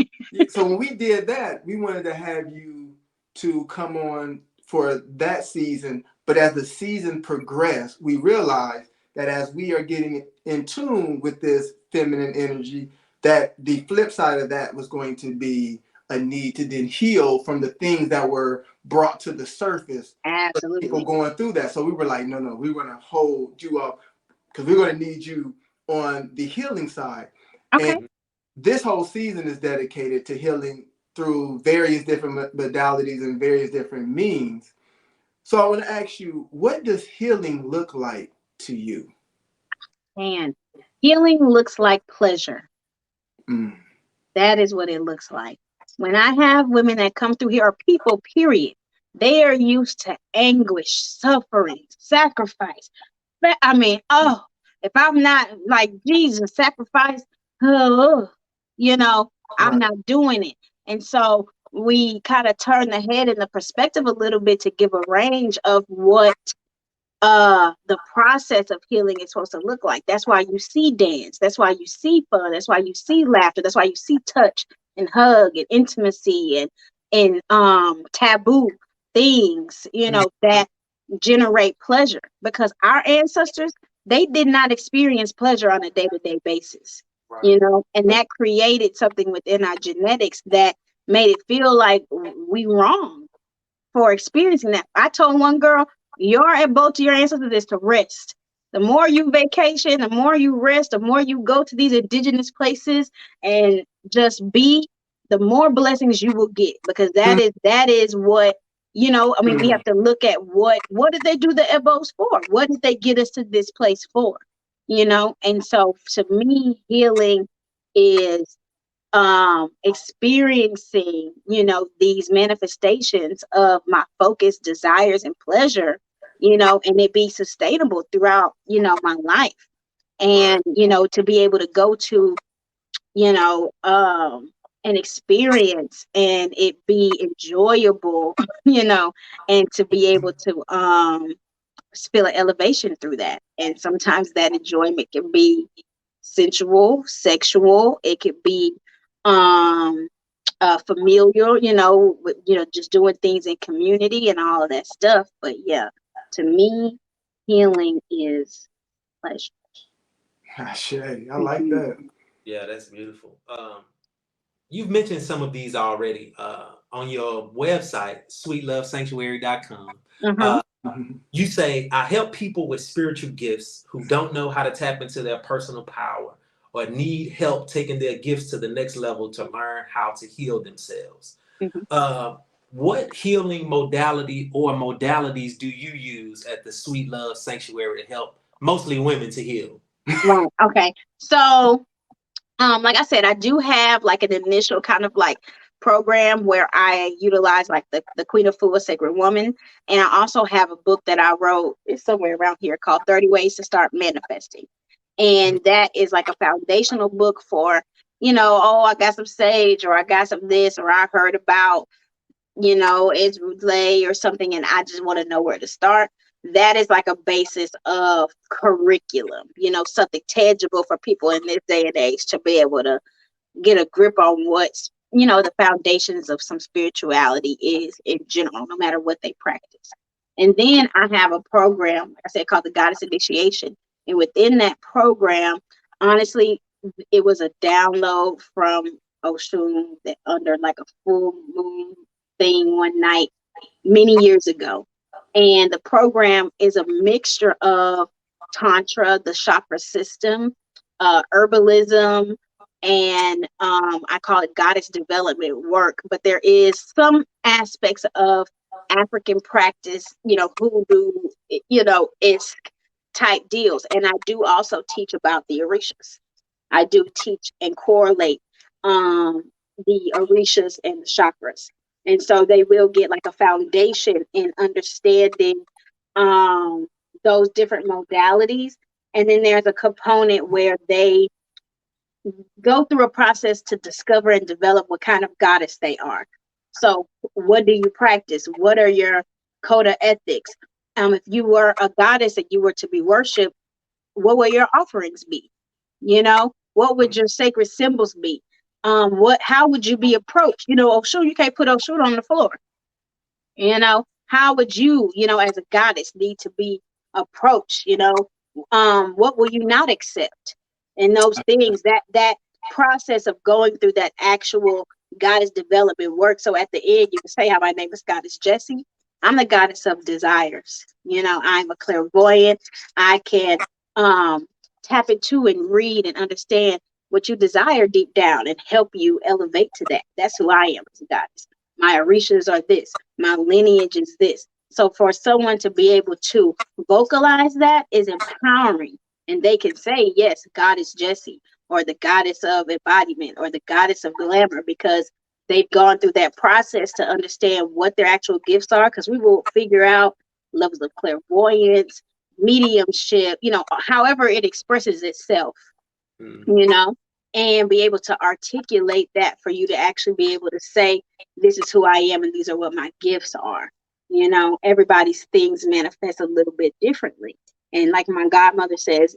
So when we did that, we wanted to have you to come on for that season. But as the season progressed, we realized that as we are getting in tune with this feminine energy, that the flip side of that was going to be a need to then heal from the things that were brought to the surface. People Absolutely. going through that. So we were like, no, we're going to hold you up, because we're going to need you on the healing side. And Okay. this whole season is dedicated to healing through various different modalities and various different means. So I want to ask you, what does healing look like to you? And healing looks like pleasure. Mm. That is what it looks like. When I have women that come through here, or people, period, they are used to anguish, suffering, sacrifice. I mean, oh, if I'm not like Jesus, sacrifice, oh, you know, I'm Right. not doing it. And so we kind of turn the head and the perspective a little bit to give a range of what the process of healing is supposed to look like. That's why you see dance, that's why you see fun, that's why you see laughter, that's why you see touch and hug and intimacy and taboo things, you know, that generate pleasure, because our ancestors, they did not experience pleasure on a day-to-day basis, Right. you know, and that created something within our genetics that made it feel like we wrong for experiencing that. I told one girl, your both to your ancestors is to rest. The more you vacation, the more you rest, the more you go to these indigenous places and just be, the more blessings you will get, because that is what, you know. I mean, we have to look at what did they do the ebos for? What did they get us to this place for? You know, and so to me, healing is experiencing, you know, these manifestations of my focus, desires, and pleasure, you know, and it be sustainable throughout, you know, my life. Right. And you know, to be able to go to, you know, an experience and it be enjoyable, you know, and to be able to feel an elevation through that. And sometimes that enjoyment can be sensual, sexual. It could be um familial, you know, with, you know, just doing things in community and all of that stuff. But yeah, to me, healing is pleasure. Shay, I like Mhm. that. Yeah, that's beautiful. You've mentioned some of these already on your website, sweetlovesanctuary.com. Uh-huh. Uh, you say, I help people with spiritual gifts who don't know how to tap into their personal power or need help taking their gifts to the next level to learn how to heal themselves. Mhm. Uh, what healing modality or modalities do you use at the Sweet Love Sanctuary to help mostly women to heal? Right. Okay. So like I said, I do have like an initial kind of like program where I utilize like the Queen of Fu, a Sacred Woman. And I also have a book that I wrote, it's somewhere around here, called 30 Ways to Start Manifesting. And that is like a foundational book for, you know, oh, I got some sage, or I got some this, or I heard about, you know, it's relay or something, and I just want to know where to start. That is like a basis of curriculum, you know, something tangible for people in this day and age to be able to get a grip on what's, you know, the foundations of some spirituality is in general, no matter what they practice. And then I have a program, like I said, called the Goddess Initiation. And within that program, honestly, it was a download from Oshun that under like a full moon thing one night many years ago. And the program is a mixture of Tantra, the chakra system, herbalism, and I call it goddess development work. But there is some aspects of African practice, you know, hoodoo, you know, it's type deals. And I do also teach about the orishas. I do teach and correlate the orishas and the chakras. And so they will get like a foundation in understanding um, those different modalities. And then there's a component where they go through a process to discover and develop what kind of goddess they are. So, what do you practice? What are your code of ethics? If you were a goddess and you were to be worshipped, what will your offerings be? You know, what would your sacred symbols be? How would you be approached? You know, Oshun, you can't put Oshun on the floor. You know, how would you, you know, as a goddess need to be approached? You know, what will you not accept? And those things, that process of going through that actual goddess development work. So at the end, you can say, "Hi, my name is Goddess Jessi. I'm the goddess of desires. You know, I'm a clairvoyant. I can um, tap into and read and understand what you desire deep down and help you elevate to that. That's who I am as a goddess. My orishas are this. My lineage is this." So for someone to be able to vocalize that is empowering. And they can say, yes, Goddess Jessi, or the goddess of embodiment, or the goddess of glamour, because they've gone through that process to understand what their actual gifts are, because we will figure out levels of clairvoyance, mediumship, however it expresses itself, Mm. and be able to articulate that for you to actually be able to say, this is who I am and these are what my gifts are. Everybody's things manifest a little bit differently. And like my godmother says,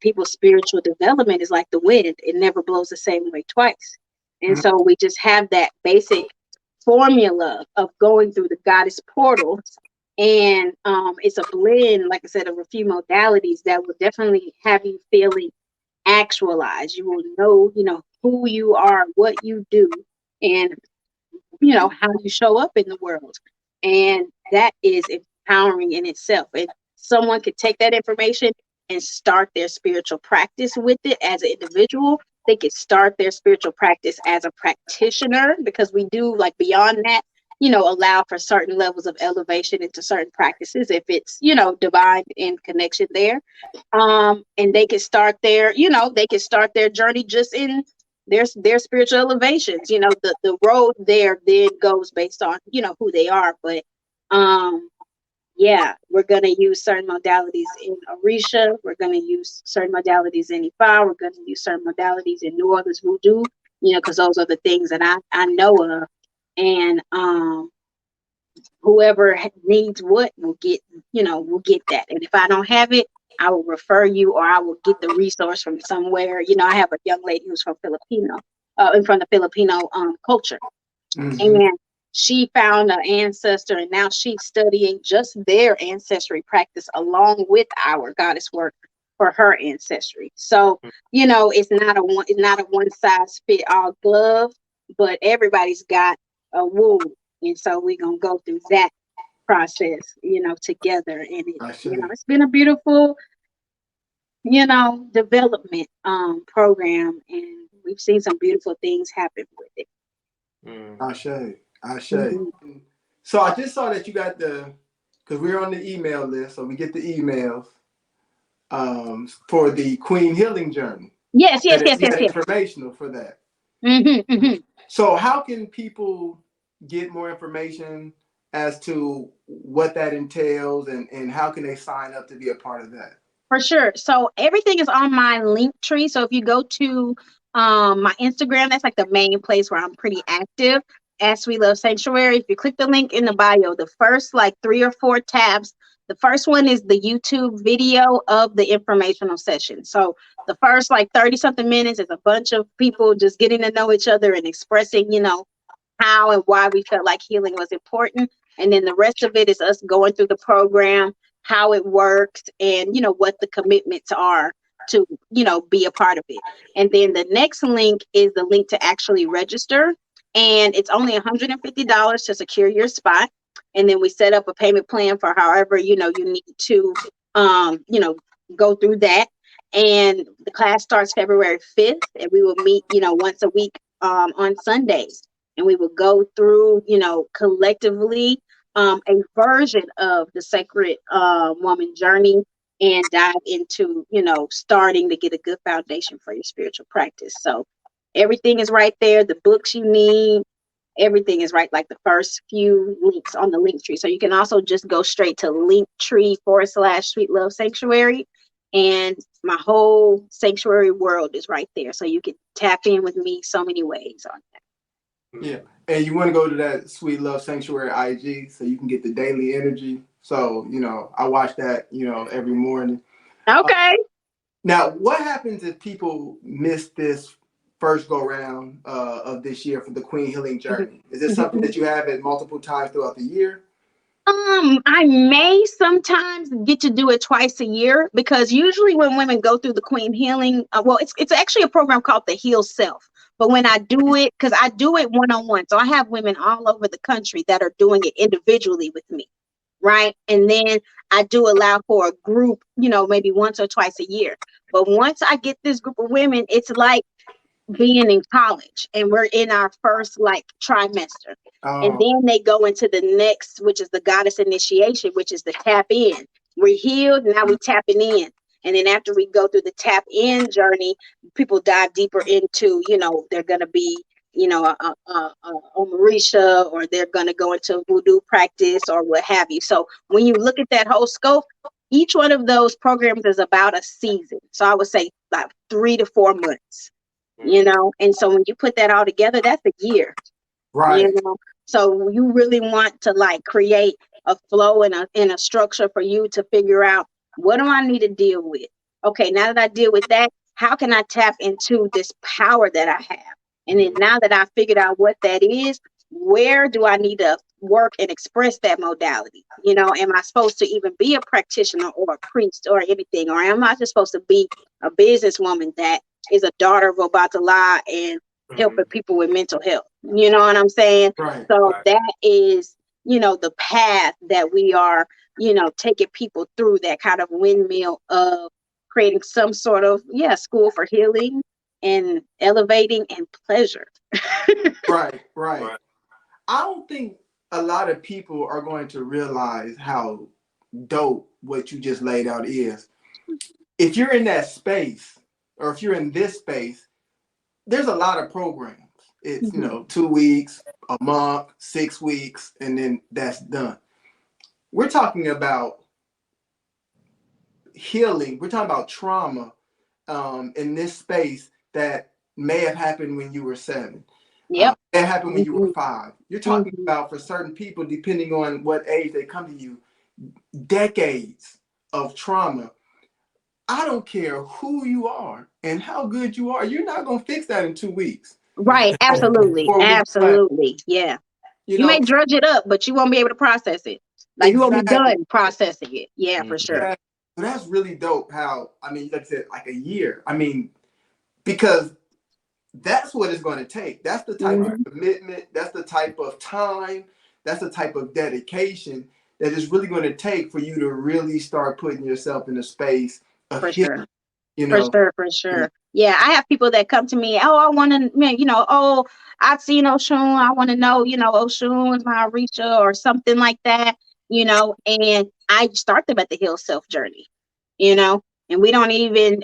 people's spiritual development is like the wind. It never blows the same way twice. And so we just have that basic formula of going through the goddess portals. And it's a blend, like I said, of a few modalities that will definitely have you feeling actualized. You will know, who you are, what you do, and how you show up in the world. And that is empowering in itself. And someone could take that information and start their spiritual practice with it as an individual. They could start their spiritual practice as a practitioner, because we do, like, beyond that, allow for certain levels of elevation into certain practices if it's, divine in connection there. And they can start their journey just in their spiritual elevations. The road there then goes based on, who they are. But yeah, we're going to use certain modalities in Orisha. We're going to use certain modalities in Ifa. We're going to use certain modalities in New Orleans Voodoo, because those are the things that I know of. And whoever needs what will get that. And if I don't have it, I will refer you, or I will get the resource from somewhere. I have a young lady who's from the Filipino culture. Mm-hmm. And she found an ancestor, and now she's studying just their ancestry practice along with our goddess work for her ancestry. So, it's not a one size fit all glove, but everybody's got a wound. And so we're going to go through that process, together. And it's been a beautiful, development program, and we've seen some beautiful things happen with it. Ashe. Mm-hmm. So I just saw that you got because we're on the email list, so we get the emails for the Queen Healing Journey. Yes. Informational for that. Mm-hmm, mm-hmm. So how can people get more information as to what that entails, and how can they sign up to be a part of that? For sure. So everything is on my link tree. So if you go to my Instagram, that's like the main place where I'm pretty active, at Sweet Love Sanctuary. If you click the link in the bio, the first 3 or 4 tabs, the first one is the YouTube video of the informational session. So the first 30 something minutes is a bunch of people just getting to know each other and expressing, how and why we felt like healing was important. And then the rest of it is us going through the program, how it works, and what the commitments are to be a part of it. And then the next link is the link to actually register, and it's only $150 to secure your spot. And then we set up a payment plan for however you need to go through that. And the class starts February 5th, and we will meet once a week on Sundays, and we will go through collectively a version of the sacred woman journey, and dive into starting to get a good foundation for your spiritual practice. So everything is right there. The books you need, everything is right, like the first few links on the link tree. So you can also just go straight to linktree/Sweet Love Sanctuary, and my whole sanctuary world is right there. So you can tap in with me so many ways on that. Yeah. And you want to go to that Sweet Love Sanctuary IG so you can get the daily energy. So, I watch that, every morning. Okay. Now, what happens if people miss this first go round of this year for the Queen Healing Journey? Is this something that you have at multiple times throughout the year? I may sometimes get to do it twice a year, because usually when women go through the Queen Healing, it's actually a program called the Heal Self. But when I do it, because I do it one-on-one, so I have women all over the country that are doing it individually with me, right? And then I do allow for a group, maybe once or twice a year. But once I get this group of women, it's like being in college, and we're in our first trimester. And then they go into the next, which is the goddess initiation, which is the tap in. We're healed, now we tapping in. And then after we go through the tap in journey, people dive deeper into, they're going to be Omarisha, or they're going to go into voodoo practice or what have you. So when you look at that whole scope, each one of those programs is about a season. So I would say about 3 to 4 months, and so when you put that all together, that's a year. Right. So you really want to like create a flow and a structure for you to figure out, what do I need to deal with? Okay, now that I deal with that, how can I tap into this power that I have? And then now that I figured out what that is, where do I need to work and express that modality? Am I supposed to even be a practitioner or a priest or anything? Or am I just supposed to be a businesswoman that is a daughter of Obatala and helping people with mental health? You know what I'm saying? Right. So that is, the path that we are, taking people through, that kind of windmill of creating some sort of, school for healing and elevating and pleasure. Right. I don't think a lot of people are going to realize how dope what you just laid out is. If you're in that space, or if you're in this space, there's a lot of programs. It's, 2 weeks, a month, 6 weeks, and then that's done. We're talking about healing. We're talking about trauma in this space that may have happened when you were 7. Yep. It happened when you were 5. You're talking about, for certain people, depending on what age they come to you, decades of trauma. I don't care who you are and how good you are. You're not going to fix that in 2 weeks. Right. Absolutely. 4 weeks. Absolutely. Yeah. You may drudge it up, but you won't be able to process it. Like you won't be done processing it. Yeah, for sure. Exactly. So that's really dope how, like I said, like a year. Because that's what it's going to take. That's the type of commitment. That's the type of time. That's the type of dedication that is really going to take for you to really start putting yourself in a space of healing. For sure. Yeah, I have people that come to me, I want to, I've seen Oseun, I want to know, Oseun is my Orisha or something like that, and I start them at the heal self journey, and we don't even,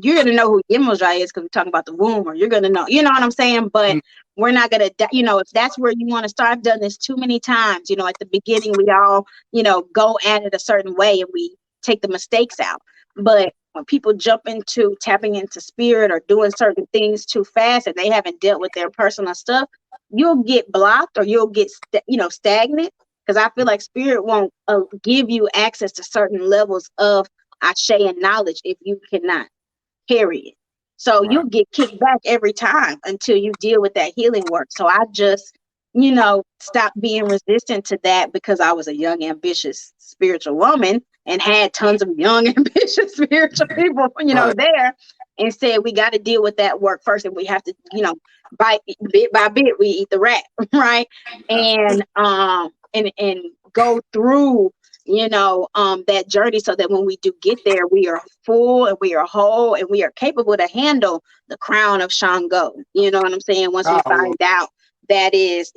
you're going to know who Yemoja is because we're talking about the womb, or you're going to know, you know what I'm saying? But we're not going to, if that's where you want to start, I've done this too many times, at the beginning, we all, go at it a certain way and we take the mistakes out. But when people jump into tapping into spirit or doing certain things too fast and they haven't dealt with their personal stuff, you'll get blocked or you'll get, stagnant. Because I feel like spirit won't give you access to certain levels of ashe and knowledge if you cannot carry it. So you'll get kicked back every time until you deal with that healing work. So I just, stopped being resistant to that because I was a young, ambitious spiritual woman and had tons of young, ambitious spiritual people, there, and said, we got to deal with that work first. And we have to, bit by bit, we eat the rat, right? And go through, that journey so that when we do get there, we are full and we are whole and we are capable to handle the crown of Shango. You know what I'm saying? Once we find out that is,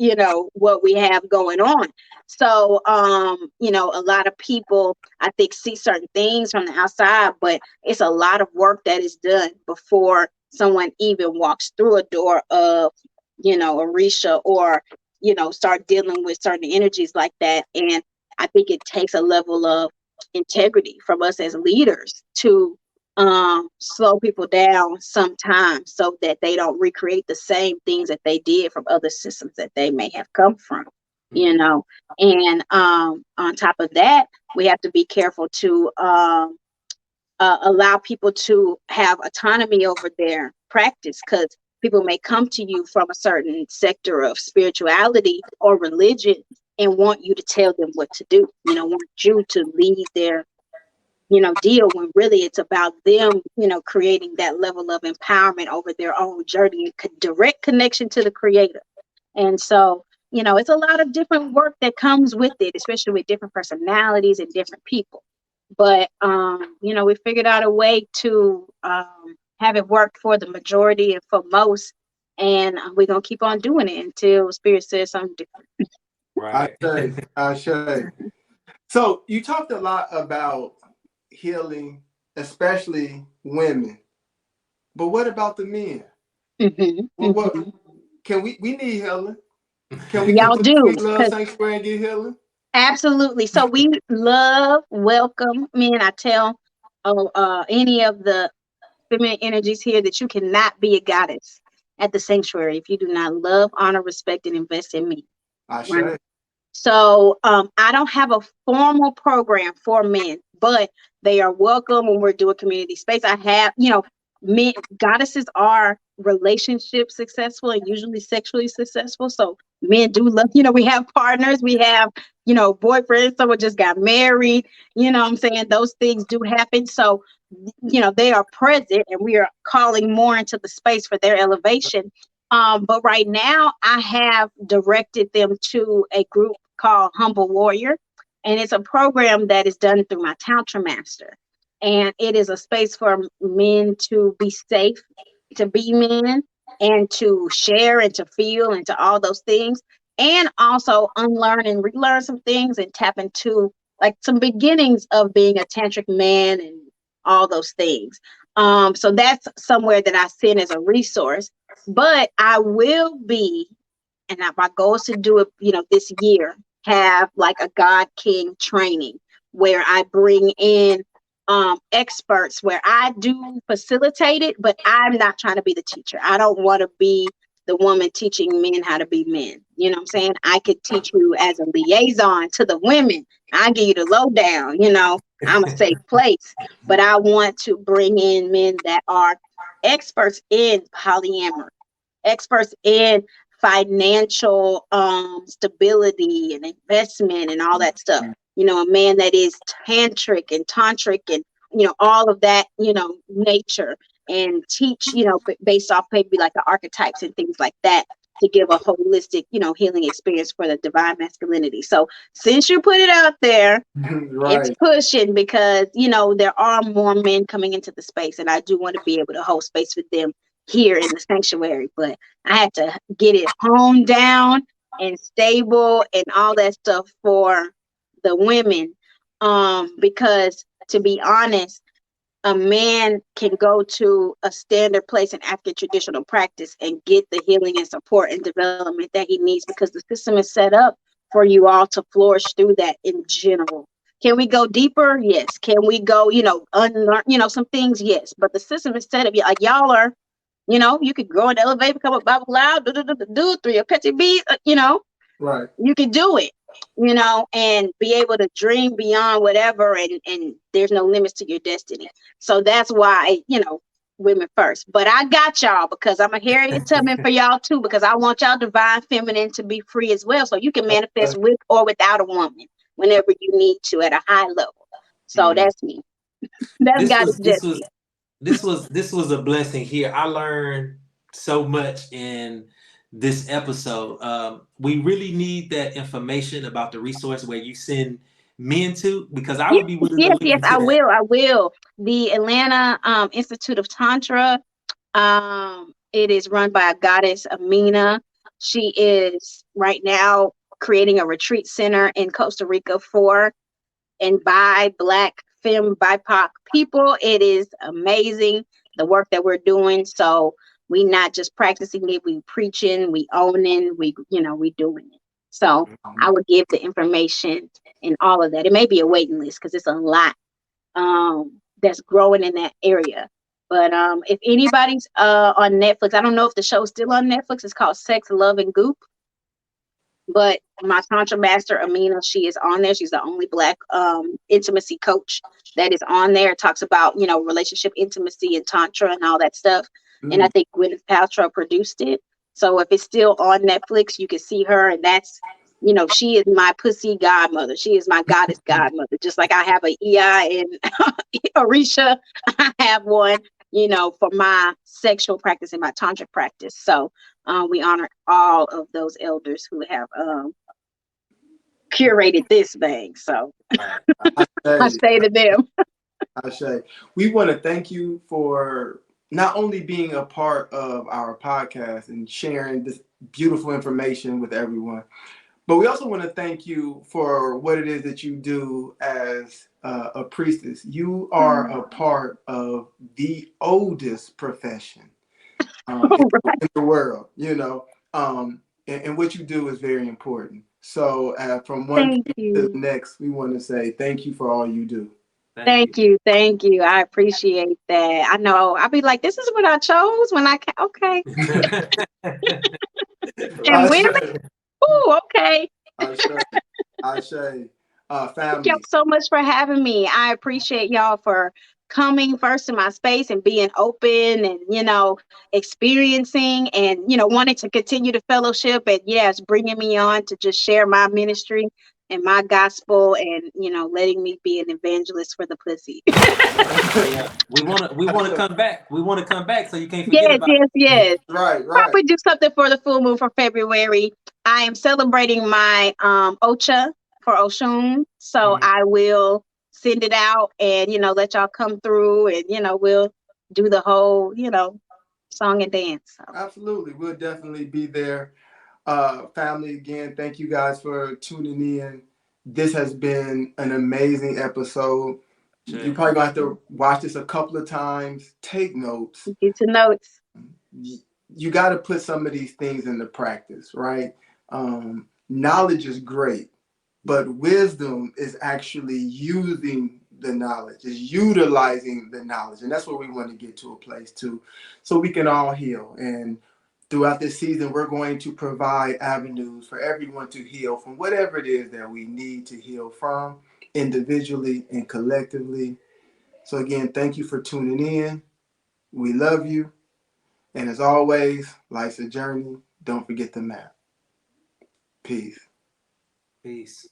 what we have going on. So, a lot of people, I think, see certain things from the outside, but it's a lot of work that is done before someone even walks through a door of, Orisha or, start dealing with certain energies like that. And I think it takes a level of integrity from us as leaders to slow people down sometimes so that they don't recreate the same things that they did from other systems that they may have come from, and on top of that, we have to be careful to allow people to have autonomy over their practice, because people may come to you from a certain sector of spirituality or religion and want you to tell them what to do, want you to lead their deal, when really it's about them, creating that level of empowerment over their own journey and direct connection to the creator. And so, it's a lot of different work that comes with it, especially with different personalities and different people. But, we figured out a way to have it work for the majority and for most. And we're going to keep on doing it until spirit says something different. Right. I should. So you talked a lot about healing, especially women. But what about the men? Mm-hmm. What can we need healing? Can we get Y'all to the do. Sweet Love Sanctuary and get healing? Absolutely. So we love, welcome men. I tell any of the feminine energies here that you cannot be a goddess at the sanctuary if you do not love, honor, respect, and invest in me. I Right. say. So I don't have a formal program for men, but they are welcome when we're doing community space. I have, men goddesses are relationship successful and usually sexually successful. So men do love, we have partners, we have, boyfriends, someone just got married, what I'm saying? Those things do happen. So, they are present and we are calling more into the space for their elevation. But right now, I have directed them to a group called Humble Warrior, and it's a program that is done through my Tantra Master. And it is a space for men to be safe, to be men, and to share and to feel and to all those things, and also unlearn and relearn some things and tap into like some beginnings of being a tantric man and all those things. So that's somewhere that I send as a resource. But I will be, and my goal is to do it, this year, have like a God King training where I bring in experts, where I do facilitate it, but I'm not trying to be the teacher. I don't want to be the woman teaching men how to be men. You know what I'm saying? I could teach you as a liaison to the women. I give you the lowdown, I'm a safe place. But I want to bring in men that are experts in polyamory, experts in financial stability and investment and all that stuff. A man that is tantric and all of that, nature, and teach, based off maybe like the archetypes and things like that, to give a holistic, healing experience for the divine masculinity. So since you put it out there, it's Right. pushing because, there are more men coming into the space, and I do want to be able to hold space with them here in the sanctuary. But I had to get it honed down and stable and all that stuff for the women. Because to be honest, a man can go to a standard place in African traditional practice and get the healing and support and development that he needs, because the system is set up for you all to flourish through that in general. Can we go deeper? Yes. Can we go, unlearn, some things? Yes. But the system is set up, like y'all are, you could go in the elevator, become a Bible loud, do 3 petty beat, Right. you can do it, and be able to dream beyond whatever, and there's no limits to your destiny. So that's why, women first. But I got y'all, because I'm a Harriet Tubman for y'all too, because I want y'all divine feminine to be free as well, so you can manifest with or without a woman whenever you need to at a high level. So that's me. That's This Goddess was this Jessi. was this was a blessing here. I learned so much in this episode. We really need that information about the resource where you send men to, because I would be willing to look Yes, into I that. will. The Atlanta Institute of Tantra. It is run by a goddess, Amina. She is right now creating a retreat center in Costa Rica for and by Black femme BIPOC people. It is amazing, the work that we're doing. So we not just practicing it, we preaching, we owning, we doing it. So I would give the information and all of that. It may be a waiting list because it's a lot that's growing in that area. But if anybody's on Netflix, I don't know if the show's still on Netflix. It's called Sex, Love, and Goop. But my Tantra Master, Amina, she is on there. She's the only Black intimacy coach that is on there. It talks about, relationship intimacy and Tantra and all that stuff. And I think Gwyneth Paltrow produced it. So if it's still on Netflix, you can see her. And that's, she is my pussy godmother. She is my goddess godmother. Just like I have a EI and Orisha, I have one, for my sexual practice and my tantric practice. So we honor all of those elders who have curated this thing. So I say to them, I say, we want to thank you for not only being a part of our podcast and sharing this beautiful information with everyone, but we also want to thank you for what it is that you do as a priestess. You are a part of the oldest profession in the world, And what you do is very important. So from one Thank piece to the you. next, we want to say thank you for all you do. Thank you. Thank you. Thank you. I appreciate that. I know I'll be like, this is what I chose when okay. And I women, say, ooh, okay. I say, I say, Thank y'all family. so much for having me. I appreciate y'all for coming first to my space and being open and, experiencing and, wanting to continue the fellowship and yes, bringing me on to just share my ministry and my gospel and, letting me be an evangelist for the pussy. Yeah, we wanna come back. We want to come back, so you can't forget Yes, about yes, yes. Right, right. Probably do something for the full moon for February. I am celebrating my Ocha for Oshun, so Mhm. I will send it out and let y'all come through and we'll do the whole song and dance. So Absolutely. We'll definitely be there. Family, again, thank you guys for tuning in. This has been an amazing episode. You it. probably gonna have to watch this a couple of times. Take notes. get to notes. You got to put some of these things into practice, right? Knowledge is great, but wisdom is actually using the knowledge, is utilizing the knowledge. And that's where we want to get to a place too, so we can all heal. And throughout this season, we're going to provide avenues for everyone to heal from whatever it is that we need to heal from individually and collectively. So again, thank you for tuning in. We love you. And as always, life's a journey. Don't forget the map. Peace. Peace.